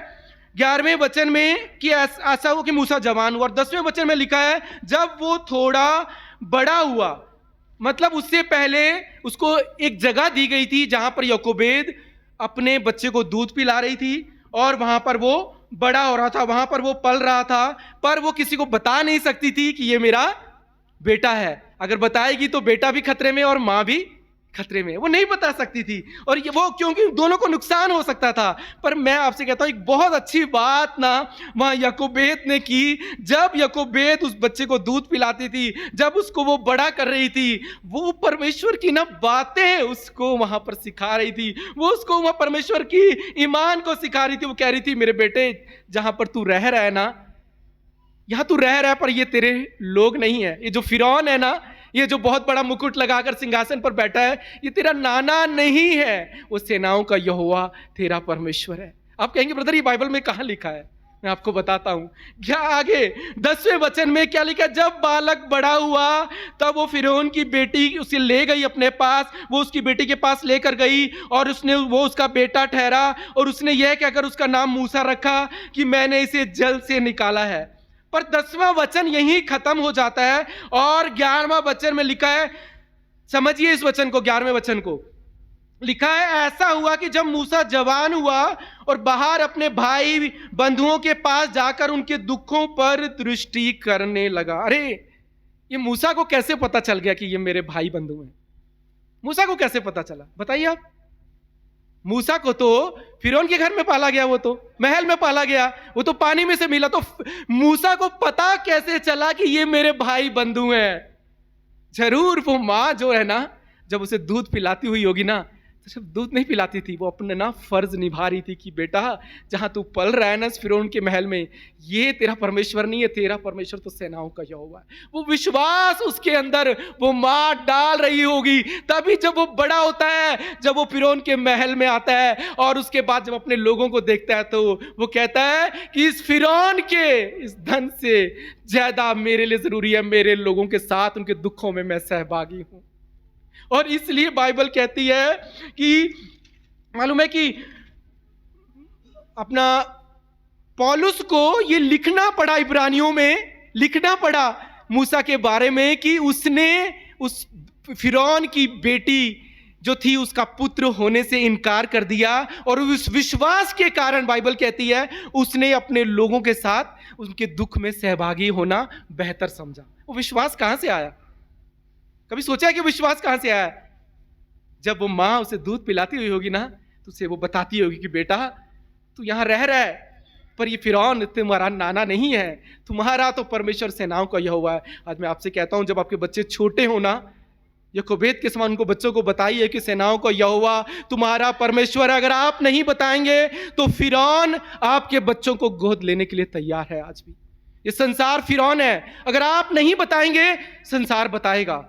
11वें वचन में कि ऐसा हुआ कि मूसा जवान हुआ, और 10वें वचन में लिखा है जब वो थोड़ा बड़ा हुआ, मतलब उससे पहले उसको एक जगह दी गई थी जहां पर यकोबेद अपने बच्चे को दूध पिला रही थी और वहां पर वो बड़ा हो रहा था, वहां पर वो पल रहा था, पर वो किसी को बता नहीं सकती थी कि ये मेरा बेटा है। अगर बताएगी तो बेटा भी खतरे में और मां भी खतरे में, वो नहीं बता सकती थी। और ये वो क्योंकि दोनों को नुकसान हो सकता था। पर मैं आपसे कहता हूं एक बहुत अच्छी बात ना वहां यकोबेद ने की। जब यकोबेद उस बच्चे को दूध पिलाती थी, जब उसको वो बड़ा कर रही थी, वो परमेश्वर की ना बातें उसको वहां पर सिखा रही थी। वो उसको वहां परमेश्वर की ईमान को सिखा रही थी। वो कह रही थी मेरे बेटे जहां पर तू रह रहा है ना, यहां तू रह रहा है पर ये तेरे लोग नहीं है। ये जो फिरौन है ना, ये जो बहुत बड़ा मुकुट लगाकर सिंहासन पर बैठा है, ये तेरा नाना नहीं है, वो सेनाओं का यहोवा तेरा परमेश्वर है। आप कहेंगे ब्रदर ये बाइबल में कहां लिखा है? मैं आपको बताता हूं। क्या आगे 10वें वचन में क्या लिखा? जब बालक बड़ा हुआ तब वो फिरौन की बेटी उसे ले गई अपने पास, वो उसकी बेटी के पास लेकर गई और वो उसका बेटा ठहरा, और उसने यह कहकर उसका नाम मूसा रखा कि मैंने इसे जल से निकाला है। पर 10वां वचन यहीं खत्म हो जाता है और 11वां वचन में लिखा है, समझिए इस वचन को, 11वें वचन को लिखा है ऐसा हुआ कि जब मूसा जवान हुआ और बाहर अपने भाई बंधुओं के पास जाकर उनके दुखों पर दृष्टि करने लगा। अरे ये मूसा को कैसे पता चल गया कि ये मेरे भाई बंधु हैं? मूसा को कैसे पता चला बताइए आप? मूसा को तो फिरौन के घर में पाला गया, वो तो महल में पाला गया, वो तो पानी में से मिला। तो मूसा को पता कैसे चला कि ये मेरे भाई बंधु हैं? जरूर वो माँ जो है ना, जब उसे दूध पिलाती हुई होगी ना, तो सिर्फ दूध नहीं पिलाती थी, वो अपना ना फर्ज निभा रही थी कि बेटा जहां तू पल रहा है ना फिरौन के महल में, ये तेरा परमेश्वर नहीं है, तेरा परमेश्वर तो सेनाओं का यहोवा है। वो विश्वास उसके अंदर वो माँ डाल रही होगी, तभी जब वो बड़ा होता है, जब वो फिरौन के महल में आता है और उसके बाद जब अपने लोगों को देखता है तो वो कहता है कि इस फिरौन के इस धन से ज्यादा मेरे लिए जरूरी है मेरे लोगों के साथ उनके दुखों में मैं सहभागी हूं। और इसलिए बाइबल कहती है कि मालूम है कि अपना पौलुस को ये लिखना पड़ा, इब्रानियों में लिखना पड़ा मूसा के बारे में कि उसने उस फिरौन की बेटी जो थी उसका पुत्र होने से इनकार कर दिया, और उस विश्वास के कारण बाइबल कहती है उसने अपने लोगों के साथ उनके दुख में सहभागी होना बेहतर समझा। वो विश्वास कहां से आया? कभी सोचा है कि विश्वास कहां से आया? जब वो माँ उसे दूध पिलाती हुई होगी ना, तो उसे वो बताती होगी कि बेटा तू यहां रह रहा है, पर ये फिरौन तुम्हारा नाना नहीं है, तुम्हारा तो परमेश्वर सेनाओं का यहोवा है। आज मैं आपसे कहता हूं जब आपके बच्चे छोटे हो ना, यकोबेद के समान उनको बच्चों को बताइए कि सेनाओं का यहोवा तुम्हारा परमेश्वर। अगर आप नहीं बताएंगे तो फिरौन आपके बच्चों को गोद लेने के लिए तैयार है। आज भी ये संसार फिरौन है, अगर आप नहीं बताएंगे संसार बताएगा,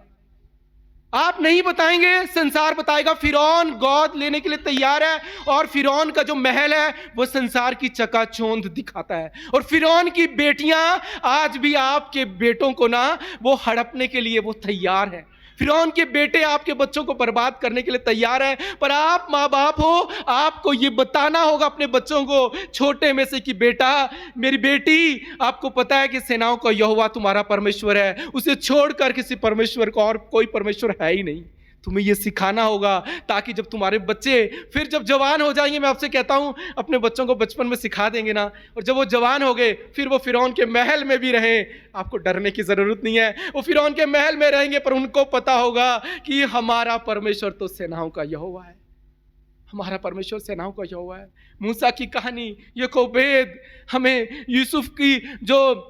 आप नहीं बताएंगे संसार बताएगा। फिरौन गोद लेने के लिए तैयार है, और फिरौन का जो महल है वो संसार की चकाचौंध दिखाता है। और फिरौन की बेटियां आज भी आपके बेटों को ना वो हड़पने के लिए वो तैयार है। फिरौन के बेटे आपके बच्चों को बर्बाद करने के लिए तैयार हैं, पर आप माँ बाप हो, आपको ये बताना होगा अपने बच्चों को, छोटे में से, कि बेटा, मेरी बेटी, आपको पता है कि सेनाओं का यहोवा तुम्हारा परमेश्वर है, उसे छोड़कर किसी परमेश्वर को और कोई परमेश्वर है ही नहीं। तुम्हें ये सिखाना होगा, ताकि जब तुम्हारे बच्चे फिर जब जवान हो जाएंगे, मैं आपसे कहता हूं, अपने बच्चों को बचपन में सिखा देंगे ना, और जब वो जवान हो गए, फिर वो फिरौन के महल में भी रहे, आपको डरने की जरूरत नहीं है। वो फिरौन के महल में रहेंगे, पर उनको पता होगा कि हमारा परमेश्वर तो सेनाओं का यहोवा है, हमारा परमेश्वर सेनाओं का यहोवा है। मूसा की कहानी, याकूब हमें यूसुफ की जो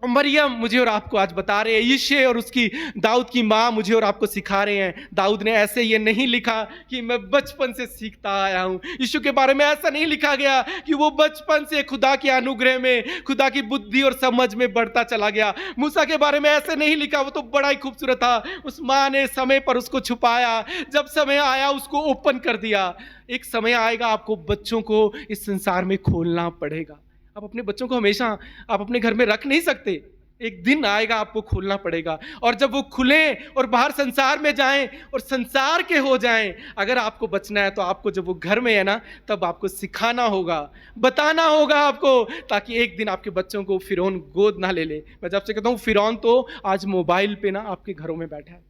मरियम मुझे और आपको आज बता रहे हैं, यिशे और उसकी दाऊद की माँ मुझे और आपको सिखा रहे हैं। दाऊद ने ऐसे ये नहीं लिखा कि मैं बचपन से सीखता आया हूँ। यीशु के बारे में ऐसा नहीं लिखा गया कि वो बचपन से खुदा के अनुग्रह में, खुदा की बुद्धि और समझ में बढ़ता चला गया। मूसा के बारे में ऐसे नहीं लिखा, वो तो बड़ा ही खूबसूरत था, उस माँ ने समय पर उसको छुपाया, जब समय आया उसको ओपन कर दिया। एक समय आएगा आपको बच्चों को इस संसार में खोलना पड़ेगा। आप अपने बच्चों को हमेशा आप अपने घर में रख नहीं सकते, एक दिन आएगा आपको खोलना पड़ेगा। और जब वो खुलें और बाहर संसार में जाएं और संसार के हो जाएं, अगर आपको बचना है तो आपको जब वो घर में है ना, तब आपको सिखाना होगा, बताना होगा आपको, ताकि एक दिन आपके बच्चों को फिरौन गोद ना ले ले। मैं जब से कहता हूँ, फिरौन तो आज मोबाइल पे ना आपके घरों में बैठा है।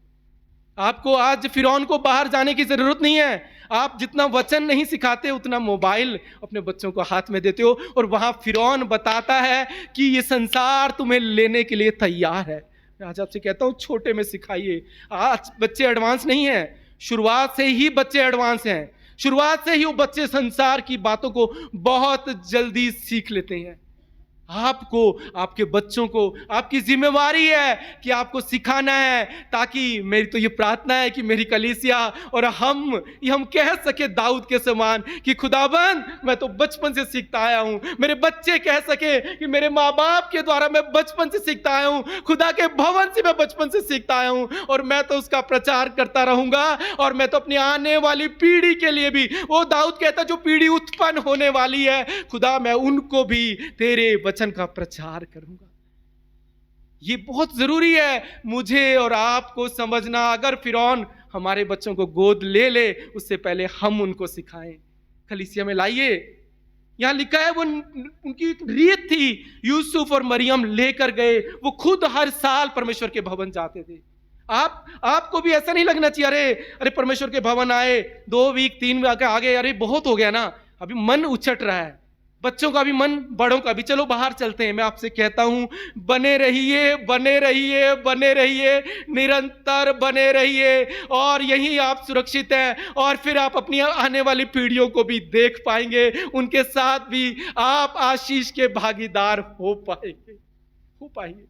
आपको आज फिरौन को बाहर जाने की जरूरत नहीं है। आप जितना वचन नहीं सिखाते, उतना मोबाइल अपने बच्चों को हाथ में देते हो, और वहां फिरौन बताता है कि ये संसार तुम्हें लेने के लिए तैयार है। मैं आज आपसे कहता हूं, छोटे में सिखाइए। आज बच्चे एडवांस नहीं है, शुरुआत से ही बच्चे एडवांस हैं। शुरुआत से ही वो बच्चे संसार की बातों को बहुत जल्दी सीख लेते हैं। आपको, आपके बच्चों को, आपकी जिम्मेवारी है कि आपको सिखाना है, ताकि मेरी तो ये प्रार्थना है कि मेरी कलीसिया और हम कह सके दाऊद के समान कि खुदाबंद, मैं तो बचपन से सीखता आया हूं। मेरे बच्चे कह सके कि मेरे माँ बाप के द्वारा मैं बचपन से सीखता आया हूं, खुदा के भवन से मैं बचपन से सीखता आया हूं, और मैं तो उसका प्रचार करता रहूंगा। और मैं तो अपनी आने वाली पीढ़ी के लिए भी, वो दाऊद कहता, जो पीढ़ी उत्पन्न होने वाली है, खुदा मैं उनको भी तेरे वचन का प्रचार करूंगा। ये बहुत जरूरी है मुझे और आपको समझना। अगर फिरौन हमारे बच्चों को गोद ले ले, उससे पहले हम उनको सिखाएं। कलीसिया में लाइए, यहां लिखा है, वो उनकी एक रीत थी, यूसुफ और मरियम लेकर गए। वो खुद हर साल परमेश्वर के भवन जाते थे। आपको भी ऐसा नहीं लगना चाहिए, अरे परमेश्वर के भवन आए 2 वीक 3 वीक आगे, अरे बहुत हो गया ना, अभी मन उछट रहा है, बच्चों का भी मन, बड़ों का भी, चलो बाहर चलते हैं। मैं आपसे कहता हूं, बने रहिए, बने रहिए, बने रहिए, निरंतर बने रहिए, और यही आप सुरक्षित हैं। और फिर आप अपनी आने वाली पीढ़ियों को भी देख पाएंगे, उनके साथ भी आप आशीष के भागीदार हो पाएंगे।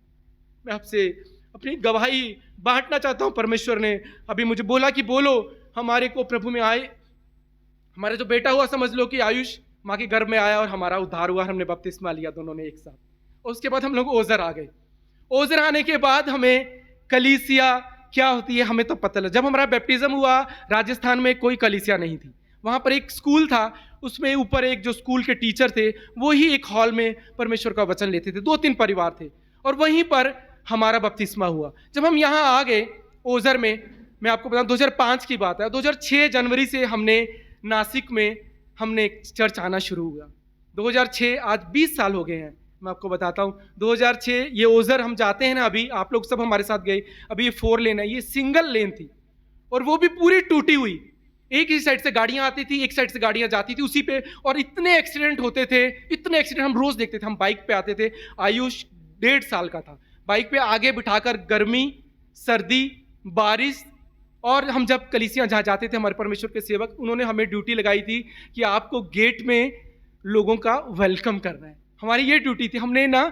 मैं आपसे अपनी गवाही बांटना चाहता हूं। परमेश्वर ने अभी मुझे बोला कि बोलो, हमारे को प्रभु में आए, हमारा जो बेटा हुआ, समझ लो कि आयुष माँ के गर्भ में आया और हमारा उद्धार हुआ, हमने बपतिस्मा लिया दोनों ने एक साथ। और उसके बाद हम लोग ओजर आ गए। ओजर आने के बाद हमें कलीसिया क्या होती है हमें तो पता लगा। जब हमारा बैप्टिज्म हुआ, राजस्थान में कोई कलीसिया नहीं थी, वहाँ पर एक स्कूल था, उसमें ऊपर एक जो स्कूल के टीचर थे, वो ही एक हॉल में परमेश्वर का वचन लेते थे। 2-3 परिवार थे, और वहीं पर हमारा बपतिस्मा हुआ। जब हम यहाँ आ गए ओजर में, मैं आपको बताऊँ 2005 की बात है, 2006 जनवरी से हमने नासिक में हमने चर्च आना शुरू हुआ। 2006, आज 20 साल हो गए हैं। मैं आपको बताता हूँ, 2006 ये ओजर हम जाते हैं ना, अभी आप लोग सब हमारे साथ गए, अभी ये 4 लेन है, ये सिंगल लेन थी, और वो भी पूरी टूटी हुई। एक ही साइड से गाड़ियां आती थी, एक साइड से गाड़ियां जाती थी उसी पे, और इतने एक्सीडेंट होते थे, इतने एक्सीडेंट हम रोज देखते थे। हम बाइक पे आते थे, आयुष 1.5 साल का था, बाइक पे आगे बिठाकर गर्मी, सर्दी, बारिश, और हम जब कलीसियां जहाँ जाते थे, हमारे परमेश्वर के सेवक, उन्होंने हमें ड्यूटी लगाई थी कि आपको गेट में लोगों का वेलकम करना है। हमारी ये ड्यूटी थी। हमने ना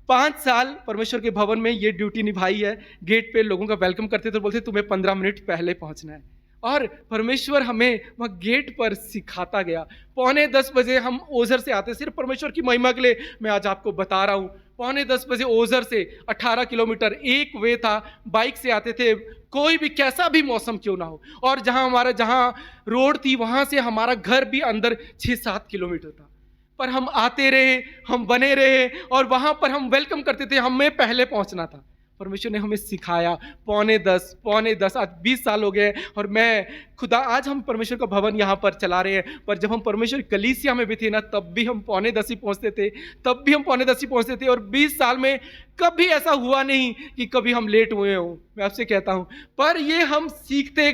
5 साल परमेश्वर के भवन में ये ड्यूटी निभाई है। गेट पे लोगों का वेलकम करते थे, बोलते तुम्हें 15 मिनट पहले पहुंचना है। और परमेश्वर हमें वहाँ गेट पर सिखाता गया। 9:45 बजे हम ओजर से आते, सिर्फ परमेश्वर की महिमा के लिए मैं आज आपको बता रहा हूँ। 9:45 बजे ओजर से 18 किलोमीटर एक वे था, बाइक से आते थे, कोई भी कैसा भी मौसम क्यों ना हो। और जहाँ रोड थी, वहाँ से हमारा घर भी अंदर 6-7 किलोमीटर था, पर हम आते रहे, हम बने रहे, और वहाँ पर हम वेलकम करते थे। हमें पहले पहुँचना था। परमेश्वर ने हमें सिखाया। पौने 10 आज 20 साल हो गए और मैं खुदा आज हम परमेश्वर का भवन यहाँ पर चला रहे हैं, पर जब हम परमेश्वर कलीसिया में भी थे ना, तब भी हम पौने 10 ही पहुँचते थे और 20 साल में कभी ऐसा हुआ नहीं कि कभी हम लेट हुए हों। मैं आपसे कहता हूं, पर ये हम सीखते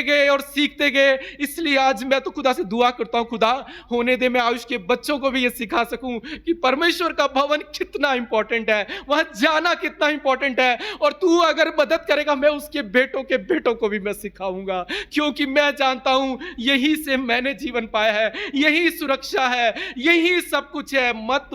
गए और सीखते गए। इसलिए आज मैं तो खुदा से दुआ करता हूं, खुदा होने दे मैं आयुष के बच्चों को भी ये सिखा सकूं कि परमेश्वर का भवन कितना इंपॉर्टेंट है, वहां जाना कितना इंपॉर्टेंट है। और तू अगर मदद करेगा, मैं उसके बेटों के बेटों को भी मैं सिखाऊंगा, क्योंकि मैं जानता हूं यही से मैंने जीवन पाया है, यही सुरक्षा है, यही सब कुछ है। मत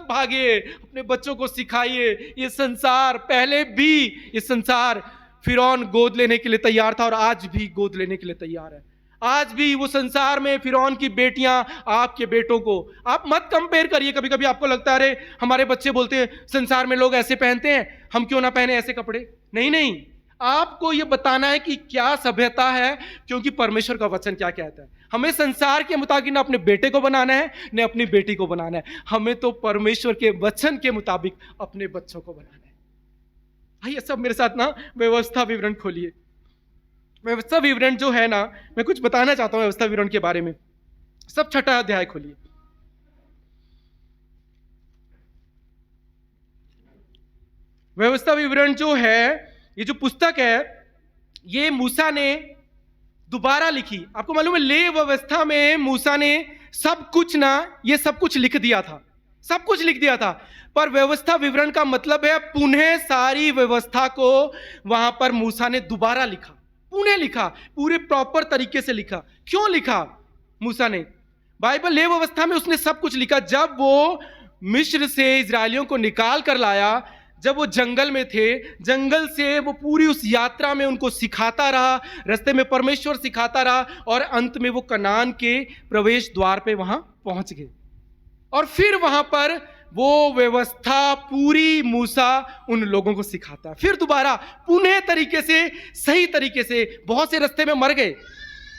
भागिए, अपने बच्चों को सिखाइए। ये संसार पहले भी, ये संसार फिरौन गोद लेने के लिए तैयार था और आज भी गोद लेने के लिए तैयार है। आज भी वो संसार में फिरौन की बेटियां आपके बेटों को, आप मत कंपेयर करिए। कभी कभी आपको लगता है अरे हमारे बच्चे बोलते हैं संसार में लोग ऐसे पहनते हैं, हम क्यों ना पहने ऐसे कपड़े। नहीं, आपको ये बताना है कि क्या सभ्यता है, क्योंकि परमेश्वर का वचन क्या कहता है। हमें संसार के मुताबिक ना अपने बेटे को बनाना है, न अपनी बेटी को बनाना है। हमें तो परमेश्वर के वचन के मुताबिक अपने बच्चों को बनाना है। आइए सब मेरे साथ ना व्यवस्था विवरण खोलिए। व्यवस्था विवरण जो है ना, मैं कुछ बताना चाहता हूं व्यवस्था विवरण के बारे में। सब 6ठा अध्याय खोलिए। व्यवस्था विवरण जो है, ये जो पुस्तक है, ये मूसा ने दोबारा लिखी। आपको मालूम है ले व्यवस्था में मूसा ने सब कुछ लिख दिया था, पर व्यवस्था विवरण का मतलब है पुनः सारी व्यवस्था को वहां पर मूसा ने दोबारा लिखा, पूरे प्रॉपर तरीके से लिखा। क्यों लिखा मूसा ने? बाइबल ले व्यवस्था में उसने सब कुछ लिखा। जब वो मिस्र से इजरायलियों को निकाल कर लाया, जब वो जंगल में थे, जंगल से वो पूरी उस यात्रा में उनको सिखाता रहा, रास्ते में परमेश्वर सिखाता रहा और अंत में वो कनान के प्रवेश द्वार पे वहां पहुंच गए। और फिर वहां पर वो व्यवस्था पूरी मूसा उन लोगों को सिखाता है। फिर दोबारा पुनः तरीके से, सही तरीके से। बहुत से रास्ते में मर गए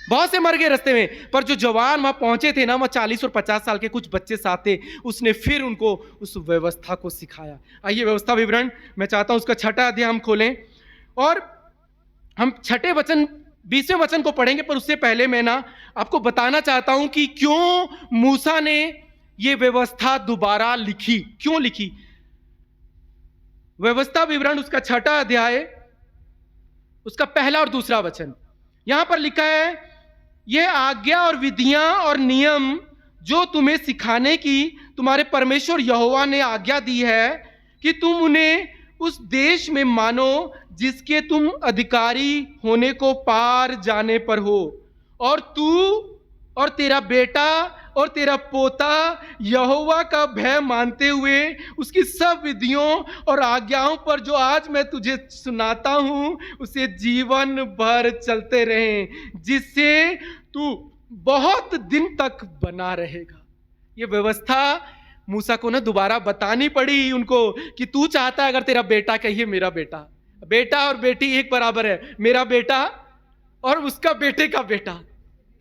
रास्ते में, पर जो जवान वहां पहुंचे थे ना, वहां 40 और 50 साल के कुछ बच्चे साथ थे, उसने फिर उनको उस व्यवस्था को सिखाया। आइए व्यवस्था विवरण, मैं चाहता हूं उसका 6ठा अध्याय हम खोलें और हम 6ठे वचन 20वें वचन को पढ़ेंगे। पर उससे पहले मैं ना आपको बताना चाहता हूं कि क्यों मूसा ने ये व्यवस्था दोबारा लिखी, क्यों लिखी। व्यवस्था विवरण उसका 6ठा अध्याय, उसका 1 और 2 वचन, यहां पर लिखा है, ये आज्ञा और विधियां और नियम जो तुम्हें सिखाने की तुम्हारे परमेश्वर यहोवा ने आज्ञा दी है कि तुम उन्हें उस देश में मानो जिसके तुम अधिकारी होने को पार जाने पर हो, और तू और तेरा बेटा और तेरा पोता यहोवा का भय मानते हुए उसकी सब विधियों और आज्ञाओं पर जो आज मैं तुझे सुनाता हूं उसे जीवन भर चलते रहें, जिससे तू बहुत दिन तक बना रहेगा। ये व्यवस्था मूसा को ना दोबारा बतानी पड़ी उनको कि तू चाहता है, अगर तेरा बेटा, कहिए मेरा बेटा और बेटी एक बराबर है, मेरा बेटा और उसका बेटे का बेटा,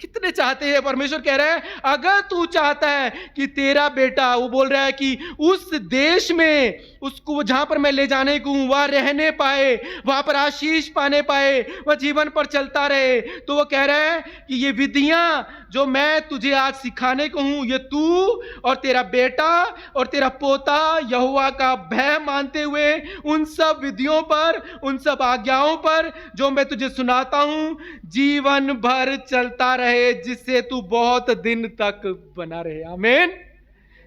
कितने चाहते हैं। परमेश्वर कह रहा है अगर तू चाहता है कि तेरा बेटा, वो बोल रहा है कि उस देश में उसको जहां पर मैं ले जाने को हूं वहां रहने पाए, वहां पर आशीष पाने पाए, वह जीवन पर चलता रहे, तो वो कह रहा है कि ये विधियां जो मैं तुझे आज सिखाने को हूं, ये तू और तेरा बेटा और तेरा पोता यहोवा का भय मानते हुए उन सब विधियों पर, उन सब आज्ञाओं पर जो मैं तुझे सुनाता हूं जीवन भर चलता रहे, जिससे तू बहुत दिन तक बना रहे। आमीन।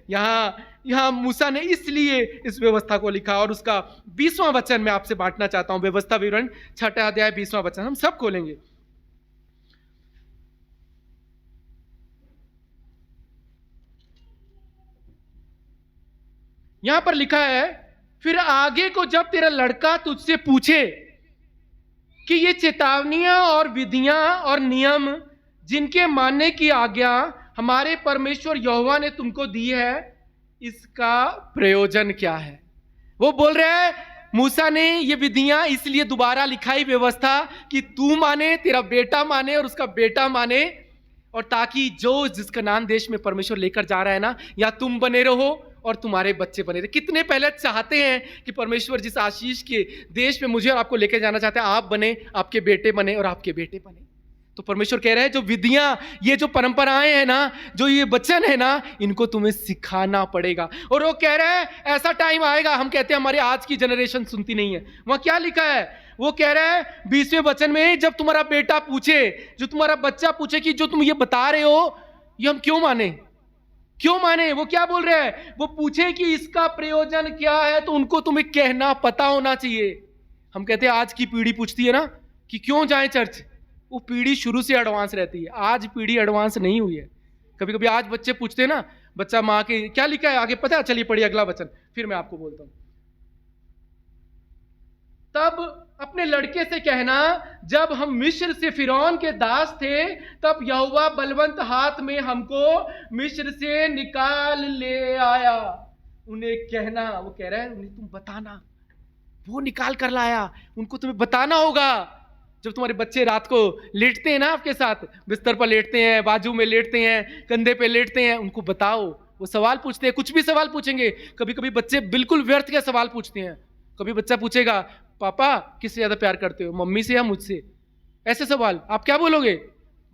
यहां मूसा ने इसलिए इस व्यवस्था को लिखा। और उसका 20वां वचन मैं आपसे बांटना चाहता हूं, व्यवस्था विवरण 6ठा अध्याय 20वां वचन, हम सब खोलेंगे। यहां पर लिखा है, फिर आगे को जब तेरा लड़का तुझसे पूछे कि ये चेतावनियां और विधियां और नियम जिनके मानने की आज्ञा हमारे परमेश्वर यहोवा ने तुमको दी है, इसका प्रयोजन क्या है। वो बोल रहे हैं मूसा ने ये विधियां इसलिए दोबारा लिखाई, व्यवस्था, कि तू माने, तेरा बेटा माने और उसका बेटा माने, और ताकि जो जिस कनान देश में परमेश्वर लेकर जा रहा है ना, या तुम बने रहो और तुम्हारे बच्चे बने रहे। कितने पहले चाहते हैं कि परमेश्वर जिस आशीष के देश में मुझे और आपको लेकर जाना चाहते हैं, आप बने, आपके बेटे बने और आपके बेटे बने। तो परमेश्वर कह रहे हैं जो विधियां, ये जो परंपराएं हैं ना, जो ये वचन है ना, इनको तुम्हें सिखाना पड़ेगा। और वो कह रहे हैं ऐसा टाइम आएगा, हम कहते हैं हमारी आज की जनरेशन सुनती नहीं है, वहां क्या लिखा है, वो कह रहे हैं 20वें वचन में, जब तुम्हारा बेटा पूछे, जो तुम्हारा बच्चा पूछे कि जो तुम ये बता रहे हो ये हम क्यों माने, क्यों माने, वो क्या बोल रहे हैं, वो पूछे कि इसका प्रयोजन क्या है, तो उनको तुम्हें कहना पता होना चाहिए। हम कहते हैं आज की पीढ़ी पूछती है ना कि क्यों जाए चर्च, वो पीढ़ी शुरू से एडवांस रहती है, आज पीढ़ी एडवांस नहीं हुई है। कभी कभी आज बच्चे पूछते हैं ना, बच्चा माँ के क्या लिखा है आगे पता है, चलिए पढ़िए अगला वचन, फिर मैं आपको बोलता हूं। तब अपने लड़के से कहना, जब हम मिस्र से फिरौन के दास थे, तब यहोवा बलवंत हाथ में हमको मिस्र से निकाल ले आया। उन्हें कहना, वो कह रहा है उन्हें तुम बताना, वो निकाल कर लाया, उनको तुम्हें बताना होगा। जब तुम्हारे बच्चे रात को लेटते हैं ना आपके साथ, बिस्तर पर लेटते हैं, बाजू में लेटते हैं, कंधे पे लेटते हैं, उनको बताओ। वो सवाल पूछते हैं, कुछ भी सवाल पूछेंगे। कभी कभी बच्चे बिल्कुल व्यर्थ के सवाल पूछते हैं। कभी बच्चा पूछेगा, पापा किससे ज्यादा प्यार करते हो, मम्मी से या मुझसे? ऐसे सवाल आप क्या बोलोगे?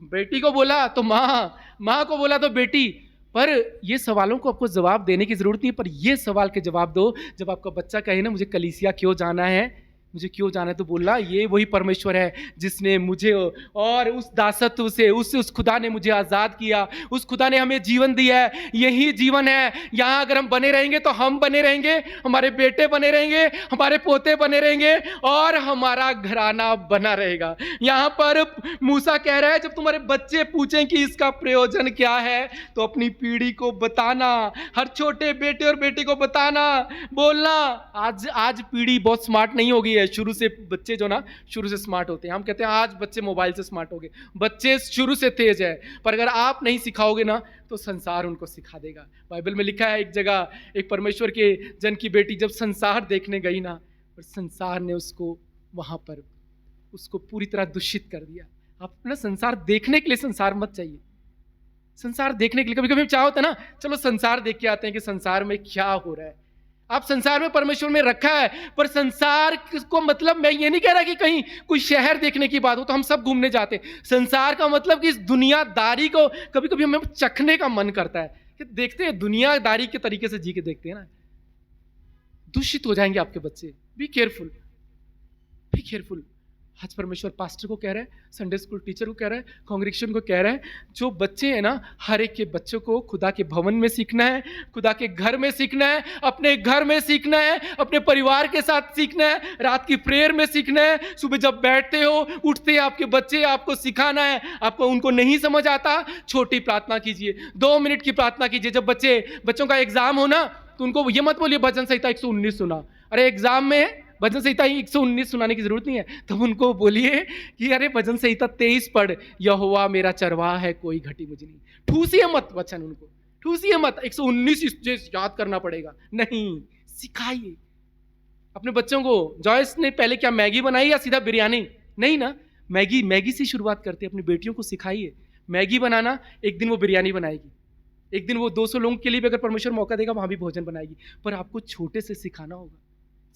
बेटी को बोला तो माँ, माँ को बोला तो बेटी। पर ये सवालों को आपको जवाब देने की जरूरत नहीं है, पर ये सवाल के जवाब दो। जब आपका बच्चा कहे ना मुझे कलीसिया क्यों जाना है, मुझे क्यों जाना है, तो बोलना ये वही परमेश्वर है जिसने मुझे और उस दासत्व से, उस खुदा ने मुझे आज़ाद किया, उस खुदा ने हमें जीवन दिया है, यही जीवन है। यहाँ अगर हम बने रहेंगे तो हम बने रहेंगे, हमारे बेटे बने रहेंगे, हमारे पोते बने रहेंगे और हमारा घराना बना रहेगा। यहाँ पर मूसा कह रहा है जब तुम्हारे बच्चे पूछें कि इसका प्रयोजन क्या है, तो अपनी पीढ़ी को बताना, हर छोटे बेटे और बेटी को बताना, बोलना। आज पीढ़ी बहुत स्मार्ट नहीं होगी, शुरू से बच्चे जो ना शुरू से स्मार्ट होते हैं। हम कहते हैं आज बच्चे मोबाइल से स्मार्ट हो गए, बच्चे शुरू से तेज है, पर अगर आप नहीं सिखाओगे ना तो संसार उनको सिखा देगा। बाइबल में लिखा है एक जगह, एक परमेश्वर के जन की बेटी जब संसार देखने गई ना, और संसार ने उसको वहां पर उसको पूरी तरह दूषित कर दिया। आप अपना संसार देखने के लिए संसार मत चाहिए, संसार देखने के लिए कभी कभी चाह होता है ना, चलो संसार देख के आते हैं कि संसार में क्या हो रहा है। आप संसार में परमेश्वर में रखा है, पर संसार को मतलब मैं ये नहीं कह रहा कि कहीं कोई शहर देखने की बात हो तो हम सब घूमने जाते हैं। संसार का मतलब कि इस दुनियादारी को कभी कभी हमें चखने का मन करता है कि देखते हैं दुनियादारी के तरीके से जी के देखते हैं ना, दूषित हो जाएंगे आपके बच्चे। Be careful, be careful. आज परमेश्वर पास्टर को कह रहा है, संडे स्कूल टीचर को कह रहा है, कांग्रेगेशन को कह रहा है, जो बच्चे हैं ना, हर एक के बच्चों को खुदा के भवन में सीखना है, खुदा के घर में सीखना है, अपने घर में सीखना है, अपने परिवार के साथ सीखना है, रात की प्रेयर में सीखना है। सुबह जब बैठते हो, उठते हैं आपके बच्चे, आपको सिखाना है। आपको उनको नहीं समझ आता, छोटी प्रार्थना कीजिए, 2 मिनट की प्रार्थना कीजिए। जब बच्चों का एग्जाम हो ना, तो उनको ये मत बोलिए भजन संहिता 119 सुना। अरे एग्जाम में भजन संहिता 119 सुनाने की जरूरत नहीं है। तब उनको बोलिए कि अरे भजन संहिता 23 पढ़, यहोवा मेरा चरवाहा है, कोई घटी मुझे नहीं। ठूसिए मत वचन, उनको ठूसिए मत। 119 याद करना पड़ेगा, नहीं, सिखाइए अपने बच्चों को। जॉयस ने पहले क्या मैगी बनाई या सीधा बिरयानी? नहीं ना, मैगी से शुरुआत करते। अपनी बेटियों को सिखाइए मैगी बनाना, एक दिन वो बिरयानी बनाएगी, एक दिन वो 200 लोगों के लिए भी अगर परमेश्वर मौका देगा वहां भी भोजन बनाएगी। पर आपको छोटे से सिखाना होगा,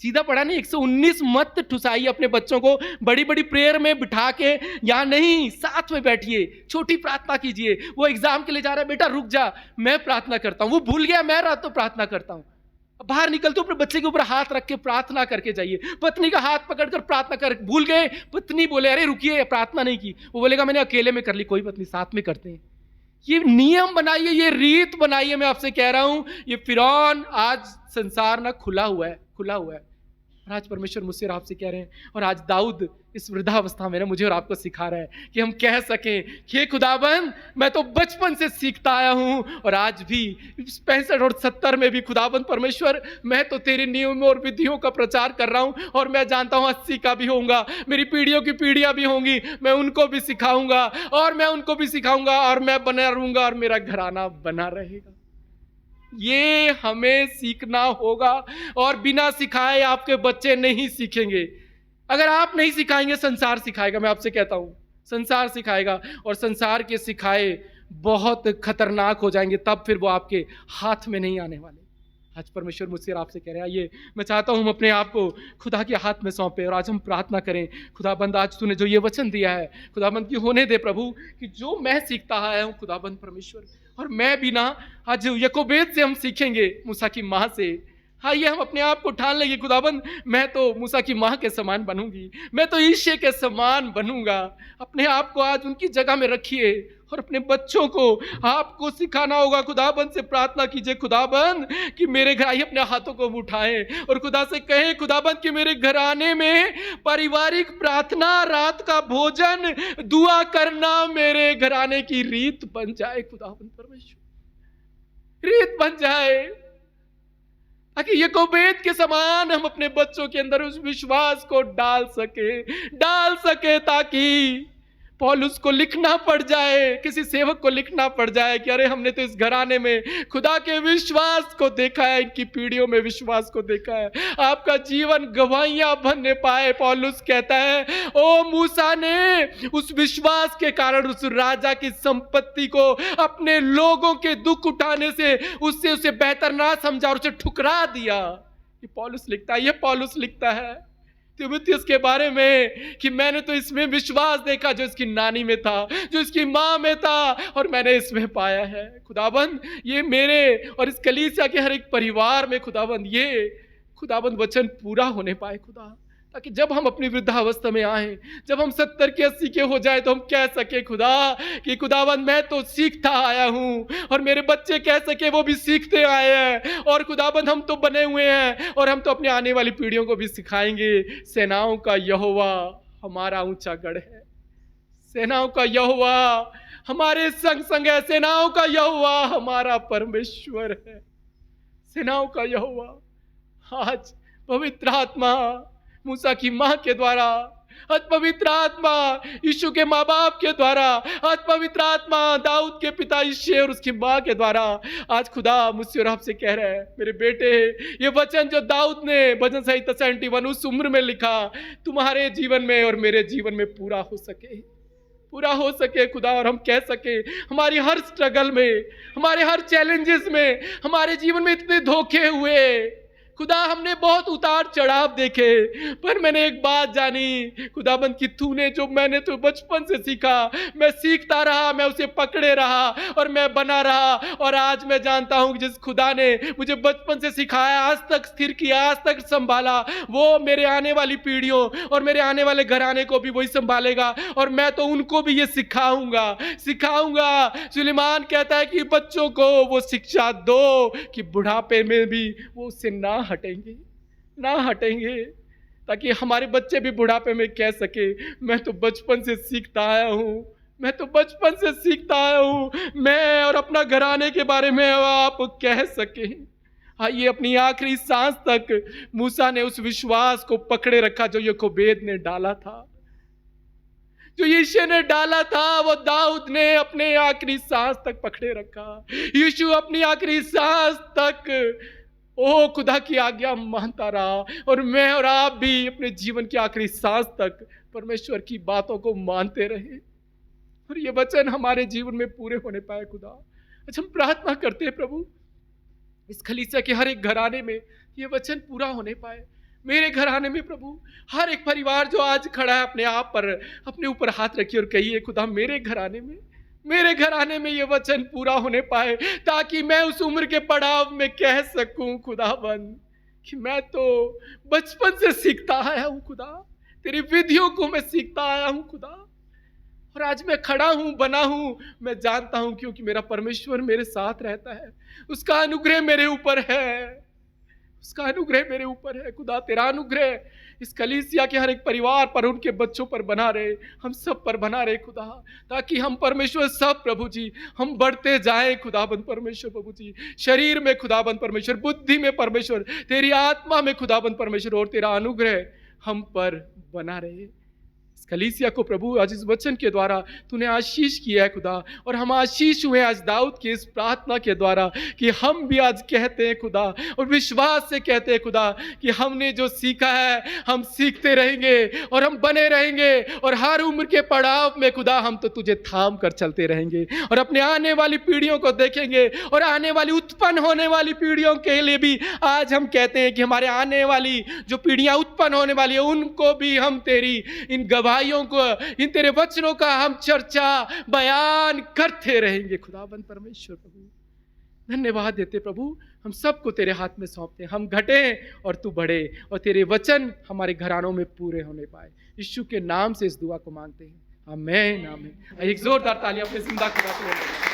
सीधा पढ़ा नहीं। 119 मत ठुसाइए अपने बच्चों को बड़ी बड़ी प्रेयर में बिठा के, यहाँ नहीं, साथ में बैठिए, छोटी प्रार्थना कीजिए। वो एग्जाम के लिए जा रहा है, बेटा रुक जा, मैं प्रार्थना करता हूँ। वो भूल गया, मैं रात तो प्रार्थना करता हूँ। बाहर निकलते हो अपने बच्चे के ऊपर हाथ रख के प्रार्थना करके जाइए। पत्नी का हाथ पकड़कर प्रार्थना कर, भूल गए, पत्नी बोले अरे रुकिए, प्रार्थना नहीं की, वो बोलेगा मैंने अकेले में कर ली। कोई पत्नी, साथ में करते हैं। ये नियम बनाइए, ये रीत बनाइए। मैं आपसे कह रहा हूं, ये फिरौन, आज संसार ना खुला हुआ है, खुला हुआ है। और आज परमेश्वर मुझसे और आपसे कह रहे हैं, और आज दाऊद इस वृद्धावस्था में ना मुझे और आपको सिखा रहा है कि हम कह सकें कि हे खुदाबंद, मैं तो बचपन से सीखता आया हूं, और आज भी 65 और 70 में भी खुदाबंद परमेश्वर, मैं तो तेरे नियमों और विधियों का प्रचार कर रहा हूं, और मैं जानता हूं 80 का भी होऊंगा, मेरी पीढ़ियों की पीढ़ियां भी होंगी, मैं उनको भी सिखाऊंगा, और मैं उनको भी सिखाऊंगा, और मैं बना रहूंगा, और मेरा घराना बना रहेगा। ये हमें सीखना होगा, और बिना सिखाए आपके बच्चे नहीं सीखेंगे। अगर आप नहीं सिखाएंगे, संसार सिखाएगा। मैं आपसे कहता हूं, संसार सिखाएगा, और संसार के सिखाए बहुत खतरनाक हो जाएंगे। तब फिर वो आपके हाथ में नहीं आने वाले, आज परमेश्वर मुझसे और आपसे कह रहे हैं, आइए मैं चाहता हूँ हम अपने आप को खुदा के हाथ में सौंपे और आज हम प्रार्थना करें। खुदाबंद आज तूने जो ये वचन दिया है खुदाबंद की होने दे प्रभु, कि जो मैं सीखता आया हूँ खुदाबंद परमेश्वर, और मैं भी ना आज याकोबेद से हम सीखेंगे, मूसा की माँ से। आइए हम अपने आप को ठान लेंगे खुदाबंद, मैं तो मूसा की माँ के समान बनूंगी, मैं तो ईशे के समान बनूंगा। अपने आप को आज उनकी जगह में रखिए और अपने बच्चों को आपको सिखाना होगा। खुदाबंद से प्रार्थना कीजिए खुदाबंद कि मेरे घर, आइए अपने हाथों को उठाएं और खुदा से कहें खुदाबंद कि मेरे घराने में पारिवारिक प्रार्थना, रात का भोजन, दुआ करना मेरे घराने की रीत बन जाए। खुदाबंद परमेश्वर रीत बन जाए, ताकि याकोबेद के समान हम अपने बच्चों के अंदर उस विश्वास को डाल सके, ताकि पौलुस को लिखना पड़ जाए, किसी सेवक को लिखना पड़ जाए कि अरे हमने तो इस घराने में खुदा के विश्वास को देखा है, इनकी पीढ़ियों में विश्वास को देखा है। आपका जीवन गवाहियां बनने पाए। पौलुस कहता है ओ मूसा ने उस विश्वास के कारण उस राजा की संपत्ति को अपने लोगों के दुख उठाने से उससे उसे बेहतर ना समझा और उसे ठुकरा दिया। ये पौलुस लिखता है, ये पौलुस लिखता है तीमुथियुस के बारे में कि मैंने तो इसमें विश्वास देखा जो इसकी नानी में था, जो इसकी माँ में था, और मैंने इसमें पाया है। खुदाबंद ये मेरे और इस कलीसिया के हर एक परिवार में खुदाबंद ये खुदाबंद वचन पूरा होने पाए खुदा, ताकि जब हम अपनी वृद्धावस्था में आए, जब हम 70 के 80 के हो जाए, तो हम कह सके खुदा कि खुदाबंद मैं तो सीखता आया हूँ, और मेरे बच्चे कह सके वो भी सीखते आए हैं, और खुदाबंद हम तो बने हुए हैं और हम तो अपने आने वाली पीढ़ियों को भी सिखाएंगे। सेनाओं का यहोवा हमारा ऊंचा गढ़ है, सेनाओं का यहोवा हमारे संग संग है, सेनाओं का यहोवा हमारा परमेश्वर है, सेनाओं का यहोवा। आज पवित्र आत्मा मूसा की माँ के द्वारा, आज पवित्र आत्मा यीशु के माँ बाप के द्वारा, आज पवित्र आत्मा दाऊद के पिता यिशै और उसकी माँ के द्वारा आज खुदा मुझसे और आपसे कह रहा है, मेरे बेटे ये वचन जो दाऊद ने भजन संहिता 71 उस उम्र में लिखा, तुम्हारे जीवन में और मेरे जीवन में पूरा हो सके खुदा, और हम कह सके हमारी हर स्ट्रगल में, हमारे हर चैलेंजेस में, हमारे जीवन में इतने धोखे हुए खुदा, हमने बहुत उतार चढ़ाव देखे, पर मैंने एक बात जानी खुदाबंद कि तूने जो मैंने तो बचपन से सीखा, मैं सीखता रहा, मैं उसे पकड़े रहा और मैं बना रहा, और आज मैं जानता हूं कि जिस खुदा ने मुझे बचपन से सिखाया, आज तक स्थिर किया, आज तक संभाला, वो मेरे आने वाली पीढ़ियों और मेरे आने वाले घराने को भी वही संभालेगा, और मैं तो उनको भी ये सिखाऊंगा। सुलेमान कहता है कि बच्चों को वो शिक्षा दो कि बुढ़ापे में भी वो उससे ना हटेंगे, ताकि हमारे बच्चे भी बुढ़ापे में कह सके मैं तो बचपन से सीखता आया हूँ, मैं और अपना घराने के बारे में आप कह सके। आइए अपनी आखिरी सांस तक मूसा ने उस विश्वास को पकड़े रखा जो याकोबेद ने डाला था, जो यीशु ने डाला था, वो दाऊद ने अपने आखिरी सांस तक पकड़े रखा। यीशु अपनी आखिरी सांस तक ओ खुदा की आज्ञा मानता रहा, और मैं और आप भी अपने जीवन की आखिरी सांस तक परमेश्वर की बातों को मानते रहे, और ये वचन हमारे जीवन में पूरे होने पाए खुदा। अच्छा, हम प्रार्थना करते हैं प्रभु इस कलीसिया के हर एक घराने में ये वचन पूरा होने पाए। मेरे घराने में प्रभु हर एक परिवार जो आज खड़ा है, अपने आप पर अपने ऊपर हाथ रखिए और कहिए खुदा मेरे घराने में ये वचन पूरा होने पाए, ताकि मैं उस उम्र के पड़ाव में कह सकूं खुदाबंद कि मैं तो बचपन से सीखता आया हूं खुदा, तेरी विधियों को मैं सीखता आया हूं खुदा, और आज मैं खड़ा हूं, बना हूं, मैं जानता हूं क्योंकि मेरा परमेश्वर मेरे साथ रहता है, उसका अनुग्रह मेरे ऊपर है खुदा। तेरा अनुग्रह इस कलीसिया के हर एक परिवार पर, उनके बच्चों पर बना रहे, हम सब पर बना रहे खुदा, ताकि हम परमेश्वर सब प्रभु जी हम बढ़ते जाएं खुदाबंद परमेश्वर प्रभु जी, शरीर में खुदाबंद परमेश्वर, बुद्धि में परमेश्वर, तेरी आत्मा में खुदाबंद परमेश्वर, और तेरा अनुग्रह हम पर बना रहे। इस कलीसिया को प्रभु आज इस वचन के द्वारा तूने आशीष किया है खुदा, और हम आशीष हुए आज दाऊद की इस प्रार्थना के द्वारा कि हम भी आज कहते हैं खुदा, और विश्वास से कहते हैं खुदा कि हमने जो सीखा है हम सीखते रहेंगे और हम बने रहेंगे, और हर उम्र के पड़ाव में खुदा हम तो तुझे थाम कर चलते रहेंगे, और अपने आने वाली पीढ़ियों को देखेंगे, और आने वाली उत्पन्न होने वाली पीढ़ियों के लिए भी आज हम कहते हैं कि हमारे आने वाली जो पीढ़ियां उत्पन्न होने वाली है उनको भी हम तेरी इन गवाहियों को, इन तेरे वचनों का हम चर्चा बयान करते रहेंगे। खुदाबंद परमेश्वर प्रभु धन्यवाद देते प्रभु, हम सबको तेरे हाथ में सौंपते हैं, हम घटे और तू बढ़े, और तेरे वचन हमारे घरानों में पूरे होने पाए। यीशु के नाम से इस दुआ को मांगते हैं, आमीन आमीन। एक जोरदार ताली अपने जिंदा खुदा को दें।